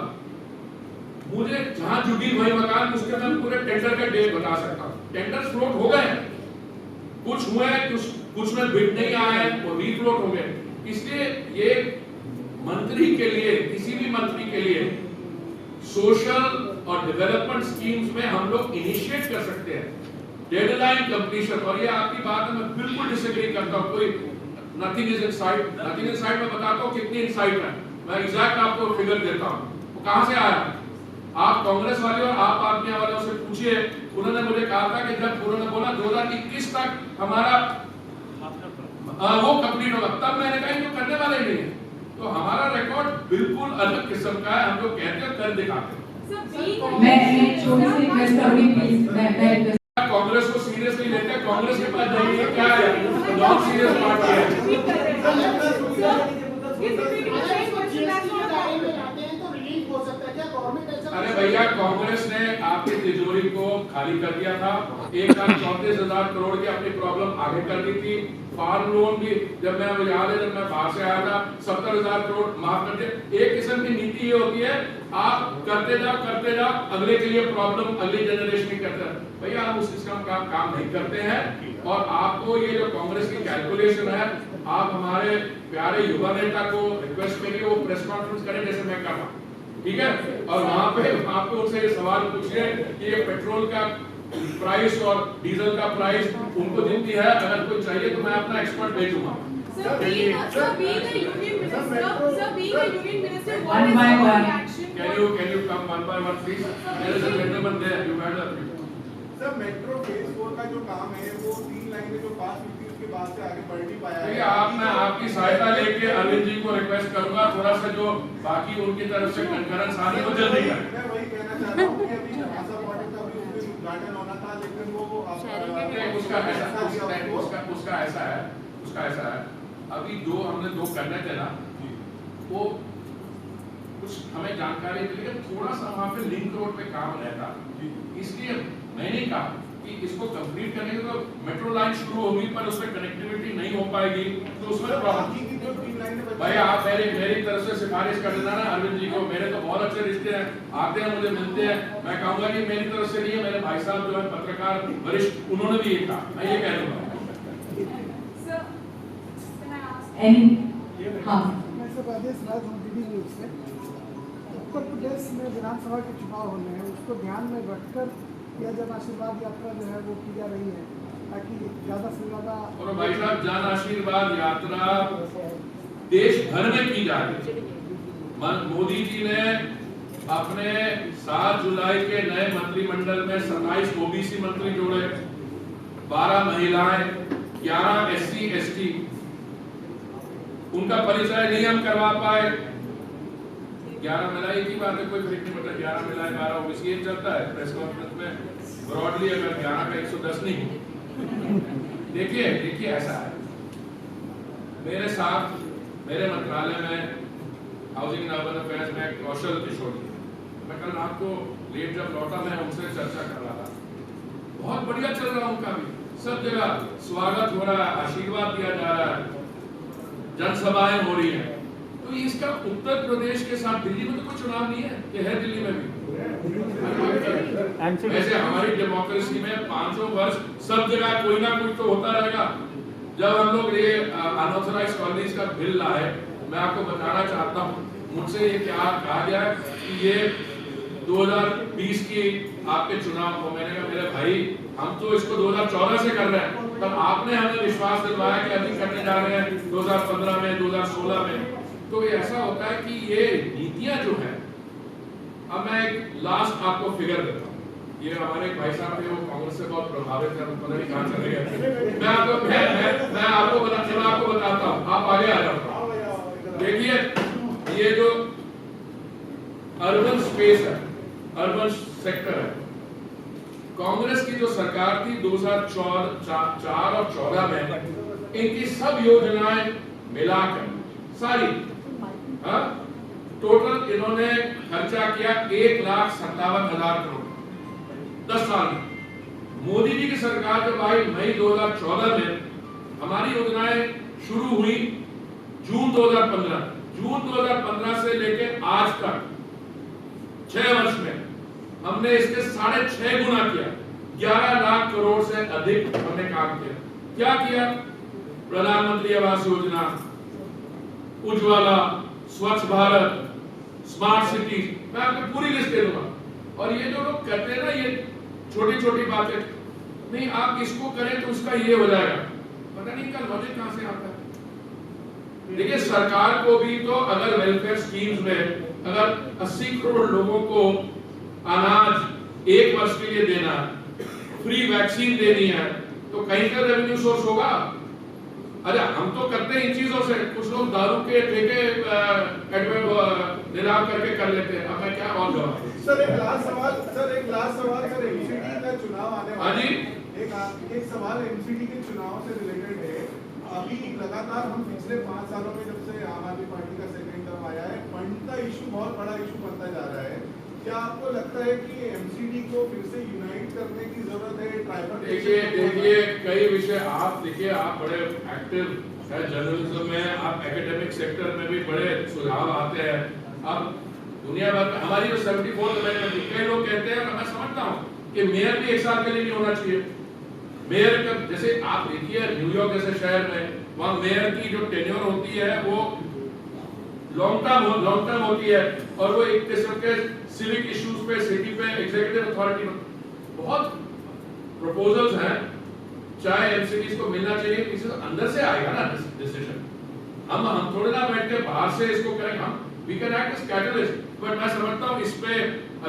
मुझे जहाँ जुटी वही मकान, उसके मैं पूरे टेंडर का डेट बता सकता हूँ। टेंडर फ्लोट हो गए, कुछ हुए, कुछ में बिड नहीं आए, वो रीफ्लोट हो गए। इसलिए ये मंत्री के लिए, किसी भी मंत्री के लिए सोशल और डेवलपमेंट स्कीम्स में हम लोग इनिशिएट कर सकते हैं डेडलाइन कंप्लीशन। और ये आपकी बात में बिल्कुल डिसएग्री करता हूँ। कोई नथिंग इज इन साइट में बताता हूँ कितनी इनसाइट है, मैं एग्जैक्ट आपको फिगर देता हूँ। वो कहाँ से आया? आप कांग्रेस वाले और आप आदमी वालों से पूछिए, उन्होंने मुझे कहा था कि जब उन्होंने बोला 2021 तक हमारा वो कंप्लीट होगा, तब मैंने कहा तो करने वाले नहीं है। तो हमारा रिकॉर्ड बिल्कुल अलग किस्म का है, हम लोग कहते हैं कर दिखाते हैं। मैं छोटी सी रिक्वेस्ट करूंगी प्लीज, मैं कांग्रेस को सीरियसली लेते हैं, कांग्रेस के पास जाइए, क्या है नॉन सीरियस पार्टी है। अरे भैया, कांग्रेस ने आपकी तिजोरी को खाली कर दिया था, 1,34,000 करोड़ की अपनी प्रॉब्लम आगे कर दी थी। फार्म लोन भी जब मैं याद है, जब मैं बाहर से आया था 70,000 करोड़ माफ कर दिए। एक किस्म की नीति ये होती है, आप करते जाओ, अगले के लिए प्रॉब्लम अगली जनरेशन की करते हैं। भैया हम उस किस्म का काम नहीं करते हैं। और आपको ये जो कांग्रेस की कैलकुलेशन है, आप हमारे प्यारे युवा नेता को रिक्वेस्ट करिए वो प्रेस कॉन्फ्रेंस करें जैसे मैं कर रहा हूँ, ठीक है? और वहाँ पे उनसे ये सवाल पूछिए कि ये पेट्रोल का प्राइस और डीजल का प्राइस उनको जितनी है, अगर कोई चाहिए तो मैं अपना एक्सपर्ट भेजूंगा। Can you come one by one please? There is a gentleman there. You had a sir metro phase 4 का जो काम है वो 3 लाइनें जो पास हुई थी उसके बाद से आगे बढ़ नहीं पाया है। देखिए, मैं आपकी सहायता लेके अरविंद जी को रिक्वेस्ट करूंगा, थोड़ा सा जो बाकी उनकी तरफ से कंकरेंस आ रही है वो जल्दी करें। मैं वही कहना चाहता हूं कि अभी आशा मॉडल का भी उसमें उद्घाटन होना था, लेकिन वो उसका ऐसा है अभी जो हमने 2 करने थे ना, वो कुछ हमें जानकारी मिली है, थोड़ा सा वहाँ पे लिंक रोड पे काम रहता, इसलिए मैंने कहा कि इसको कंप्लीट करने के तो मेट्रो लाइन शुरू होगी पर उसमें कनेक्टिविटी नहीं हो पाएगी, तो उसमें प्रॉब्लम। भाई आप मेरी तरफ से सिफारिश कर देना ना अरविंद जी को, मेरे तो बहुत अच्छे रिश्ते हैं, आते हैं मुझे मिलते हैं, मैं कहूँगा कि मेरी तरफ से नहीं है, मेरे भाई साहब जो है पत्रकार वरिष्ठ, उन्होंने भी ये कहा, मैं ये कह दूंगा। हाँ मैं सब आदेश राज हूँ डीडी न्यूज़ से। उत्तर प्रदेश में विधानसभा के चुनाव होने हैं, उसको ध्यान में रखकर यह जन आशीर्वाद यात्रा जो है वो की जा रही है, ताकि ज़्यादा से ज़्यादा। और भाई साहब जन आशीर्वाद यात्रा देश भर में की जा रही है। मोदी जी ने अपने 7 जुलाई के नए मंत्रिमंडल में 27 ओबीसी मंत्री जोड़े, 12 महिलाएं, 11 SC ST, उनका परिचय नहीं हम करवा पाए। 11 मिला एक ही बात है, कोई फर्क नहीं पड़ता, 11 मिलाए 12 ओबीसी ये चलता है प्रेस कॉन्फ्रेंस में ब्रॉडली, अगर 11 का 110 नहीं। देखिए ऐसा है, मेरे साथ मेरे मंत्रालय में हाउसिंग एंड अर्बन अफेयर्स में कौशल किशोर जी, मैं कल रात को लेट जब लौटा मैं उनसे चर्चा कर रहा था, बहुत बढ़िया चल रहा उनका भी, सब जगह स्वागत हो रहा है, आशीर्वाद दिया जा रहा है, जनसभाएं हो रही है। तो इसका उत्तर प्रदेश के साथ दिल्ली में तो कोई चुनाव नहीं है, ये है दिल्ली में भी। वैसे हमारी डेमोक्रेसी में 500 वर्ष सब जगह कोई ना कोई तो होता रहेगा। जब हम लोग ये अनऑथराइज्ड कॉलोनीज का बिल लाए, मैं आपको बताना चाहता हूँ, मुझसे ये क्या कहा गया कि ये 2020 की आपके चुनाव को, मैंने कहा मेरे भाई हम तो इसको 2014 से कर रहे हैं, तब आपने हमें विश्वास दिलवाया कि अभी करने जा रहे हैं 2015 में 2016 में। तो ये ऐसा होता है कि ये नीतियां जो है, अब मैं एक लास्ट आपको फिगर देता हूँ, ये हमारे भाई साहब थे वो कांग्रेस से बहुत प्रभावित है, पता नहीं कहाँ चले गए। मैं आपको बताता हूँ, आप आगे आ जाओ। देखिए ये जो अर्बन स्पेस है, अर्बन सेक्टर है, कांग्रेस की जो सरकार थी 2004 और 14 में, इनकी सब योजनाएं मिलाकर सारी टोटल इन्होंने खर्चा किया 1,57,000 करोड़ 10 साल में। मोदी जी की सरकार जब आई मई 2014 में, हमारी योजनाएं शुरू हुई जून 2015 से लेके आज तक 6 वर्ष में हमने इसके 6.5 गुना किया, 11 लाख करोड़ से अधिक हमने काम किया। क्या किया? प्रधानमंत्री आवास योजना, उज्ज्वला, स्वच्छ भारत, स्मार्ट सिटी, मैं आपको पूरी लिस्ट दे दूंगा। और ये जो लोग कहते हैं ना ये छोटी छोटी बातें, नहीं आप इसको करें तो उसका ये हो जाएगा, पता नहीं इनका लॉजिक कहां से आता है। देखिए सरकार को भी तो अगर वेलफेयर स्कीम्स में अगर 80 करोड़ लोगों को अनाज 1 वर्ष के लिए देना, फ्री वैक्सीन देनी है, तो कहीं का रेवेन्यू सोर्स होगा। अच्छा हम तो करते हैं इन चीजों से, कुछ लोग दारू के ठेके निलाम करके कर लेते हैं। अब मैं क्या और जवाब? सर एक लास्ट सवाल सर एमसीडी का चुनाव आने वाला है, एक सवाल एमसीडी के चुनाव से रिलेटेड है। अभी लगातार हम पिछले 5 सालों में जब से आम आदमी पार्टी का सेकेंड टर्म आया है, फंड का इशू बहुत बड़ा इशू बनता जा रहा है। क्या आपको लगता है कि एमसीडी को फिर से यूनाइट करने की जरूरत है? देखिए कई विषय आप देखिए, आप बड़े एक्टिव है जर्नलिज्म में, आप एकेडमिक सेक्टर में भी बड़े सुझाव आते हैं। अब दुनिया भर में हमारी जो 74th अमेंडमेंट, कई लोग कहते हैं, मैं समझता हूँ कि मेयर भी 1 साल के लिए नहीं होना चाहिए। मेयर का जैसे आप देखिए न्यूयॉर्क जैसे शहर में, वहाँ मेयर की जो टेन्योर होती है वो लॉन्ग टर्म होती है, और वो एक किस्म के सिविक इश्यूज पे सिटी पे एग्जीक्यूटिव अथॉरिटी में बहुत प्रपोजल्स हैं, चाहे एमसीडीज को मिलना चाहिए, किसी तो अंदर से आएगा ना डिसीजन। हम थोड़े ना बैठ के बाहर से इसको करेंगे, हम we can act as catalyst. बट मैं समझता हूँ इस पे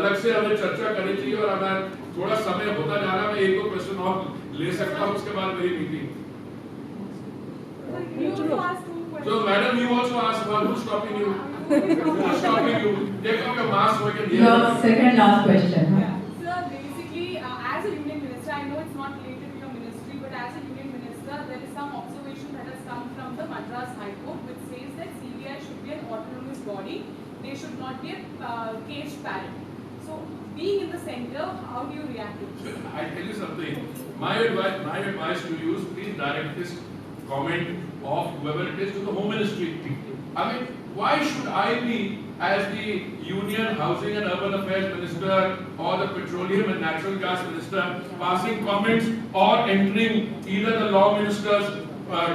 अलग से हमें चर्चा करनी चाहिए, और अगर थोड़ा समय होता जा रहा है, मैं 1-2 क्वेश्चन और ले सकता हूँ उसके बाद मेरी meeting. So madam, you also asked about who's stopping you? Who's stopping you? Take off your mask so I can hear. Your second last question. Sir, basically, as a union minister, I know it's not related to your ministry, but as a union minister, there is some observation that has come from the Madras High Court, which says that CBI should be an autonomous body. They should not be a caged parrot. So, being in the center, how do you react to this? I tell you something. My advice to you is please direct this comment of whoever it is to the Home Ministry. I mean, why should I be, as the Union Housing and Urban Affairs Minister or the Petroleum and Natural Gas Minister, passing comments or entering either the Law Minister's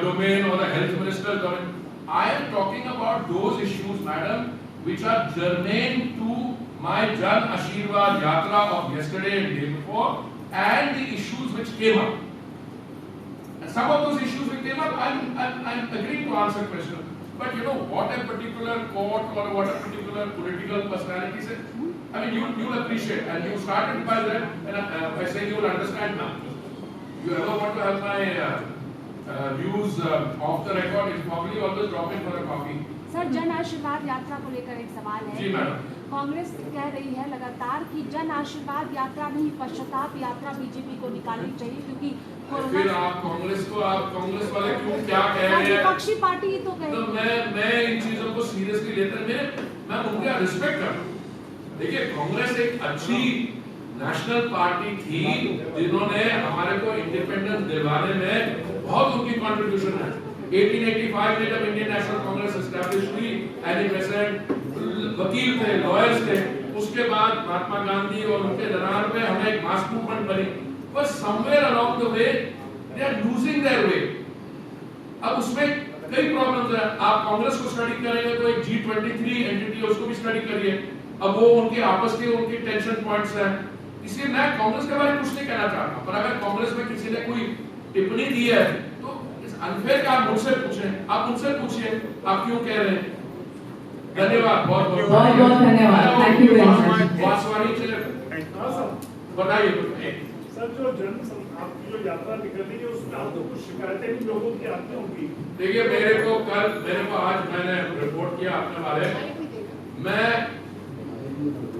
domain or the Health Minister's domain? I am talking about those issues, madam, which are germane to my Jan Ashirwad Yatra of yesterday and day before, and the issues which came up. And some of those issues which came up, I'm agreeing to answer questions. But you know what a particular court or what a particular political personality said. I mean, you'll appreciate, and you started by that, and by saying you will understand now. You ever want to have my views off the record? It's probably always drop in for a coffee. Sir, Jan Ashirwad यात्रा को लेकर एक सवाल है। जी madam. Congress कह रही है लगातार कि जन आशीर्वाद यात्रा नहीं, पश्चाताप यात्रा बीजेपी को निकालनी चाहिए, क्योंकि फिर आप कांग्रेस वाले क्यों क्या कह रहे हैं? विपक्षी पार्टी तो कह तो मैं इन चीजों को सीरियसली लेते मैं उनका रिस्पेक्ट करता हूँ। देखिए, कांग्रेस एक अच्छी नेशनल पार्टी थी जिन्होंने हमारे को इंडिपेंडेंस दिलवाने में बहुत उनकी कंट्रीब्यूशन है। 1885 में जब इंडियन नेशनल कांग्रेस एस्टैब्लिश हुई, एनी बेसेंट वकील थे, लॉयर्स थे। उसके बाद महात्मा गांधी और उनके दरार पे हमें एक मास मूवमेंट बनी। But somewhere along the way, they are losing their way. अब उसमें कई प्रॉब्लम्स हैं। आप कांग्रेस को स्टडी करेंगे तो एक G23 एंटिटी है, उसको भी स्टडी करिए। अब वो उनके आपस के उनके टेंशन पॉइंट्स हैं। इसलिए मैं कांग्रेस के बारे में कुछ नहीं कहना चाहता, पर अगर कांग्रेस में किसी ने कोई टिप्पणी दी है तो इस अनफेयर का आप मुझसे पूछें, आप उनसे पूछिए आप क्यों कह रहे हैं। धन्यवाद, बहुत धन्यवाद। Thank you very much. Vaswani बताइए सर, जो आपकी जो यात्रा निकली है उसमें आपको कुछ शिकायतें भी लोगों की आती होंगी? देखिए, मेरे को आज मैंने रिपोर्ट किया अपने बारे में।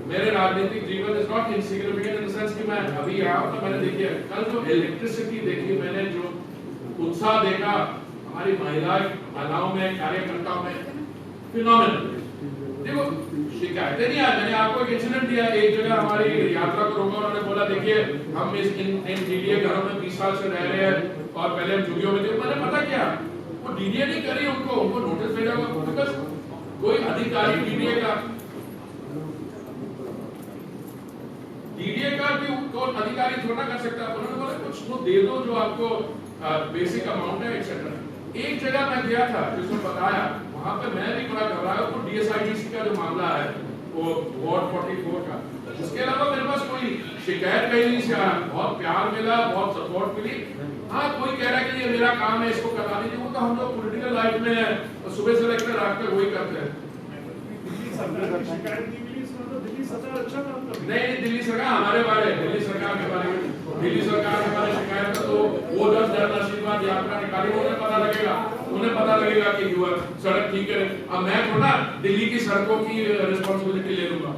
मेरे राजनीतिक जीवन is not insignificant in the sense कि मैं अभी आया तो मैंने देखिए कल जो इलेक्ट्रिसिटी देखी, मैंने जो उत्साह देखा हमारी महिलाओं में, कार्यकर्ताओं में, फिनोमिनल। देखो, शिकायतें नहीं आई। मैंने आपको एक इंसिडेंट दिया, एक जगह हमारी यात्रा को रोका, उन्होंने बोला देखिए हम इन डीडीए घरों में 20 साल से रह रहे हैं और पहले हम झुग्गियों में थे। मैंने पता क्या, वो डीडीए नहीं करी, उनको नोटिस भेजा हुआ। कोई अधिकारी डीडीए का भी कोई अधिकारी थोड़ा कर सकता है। उन्होंने बोला कुछ वो दे दो जो आपको बेसिक अमाउंट है एक्सेट्रा। एक जगह मैं गया था जिसने बताया, वहां पे मैं भी बड़ा घबराया। वो डीएसआईडीसी का जो मामला है वो वार्ड 44 का, इसके अलावा मेरे पास कोई शिकायत कहीं नहीं से आया। बहुत प्यार मिला, बहुत सपोर्ट मिली। हाँ, कोई कह रहा है कि ये मेरा काम है, इसको करवा दीजिए। वो तो हम लोग पॉलिटिकल लाइफ में है, सुबह से लेकर रात तक वही करते हैं। दिल्ली सरकार अच्छा काम कर रही है। नहीं, दिल्ली सरकार हमारे बारे में, दिल्ली सरकार के बारे में, दिल्ली सरकार के बारे में शिकायत तो वो 10 जन आशीर्वाद यात्रा निकाली, उन्हें पता लगेगा कि सड़क ठीक है। अब मैं थोड़ा दिल्ली की सड़कों की रिस्पॉन्सिबिलिटी ले लूंगा।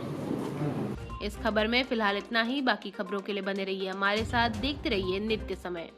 इस खबर में फिलहाल इतना ही। बाकी खबरों के लिए बने रहिए हमारे साथ, देखते रहिए नित्य समय।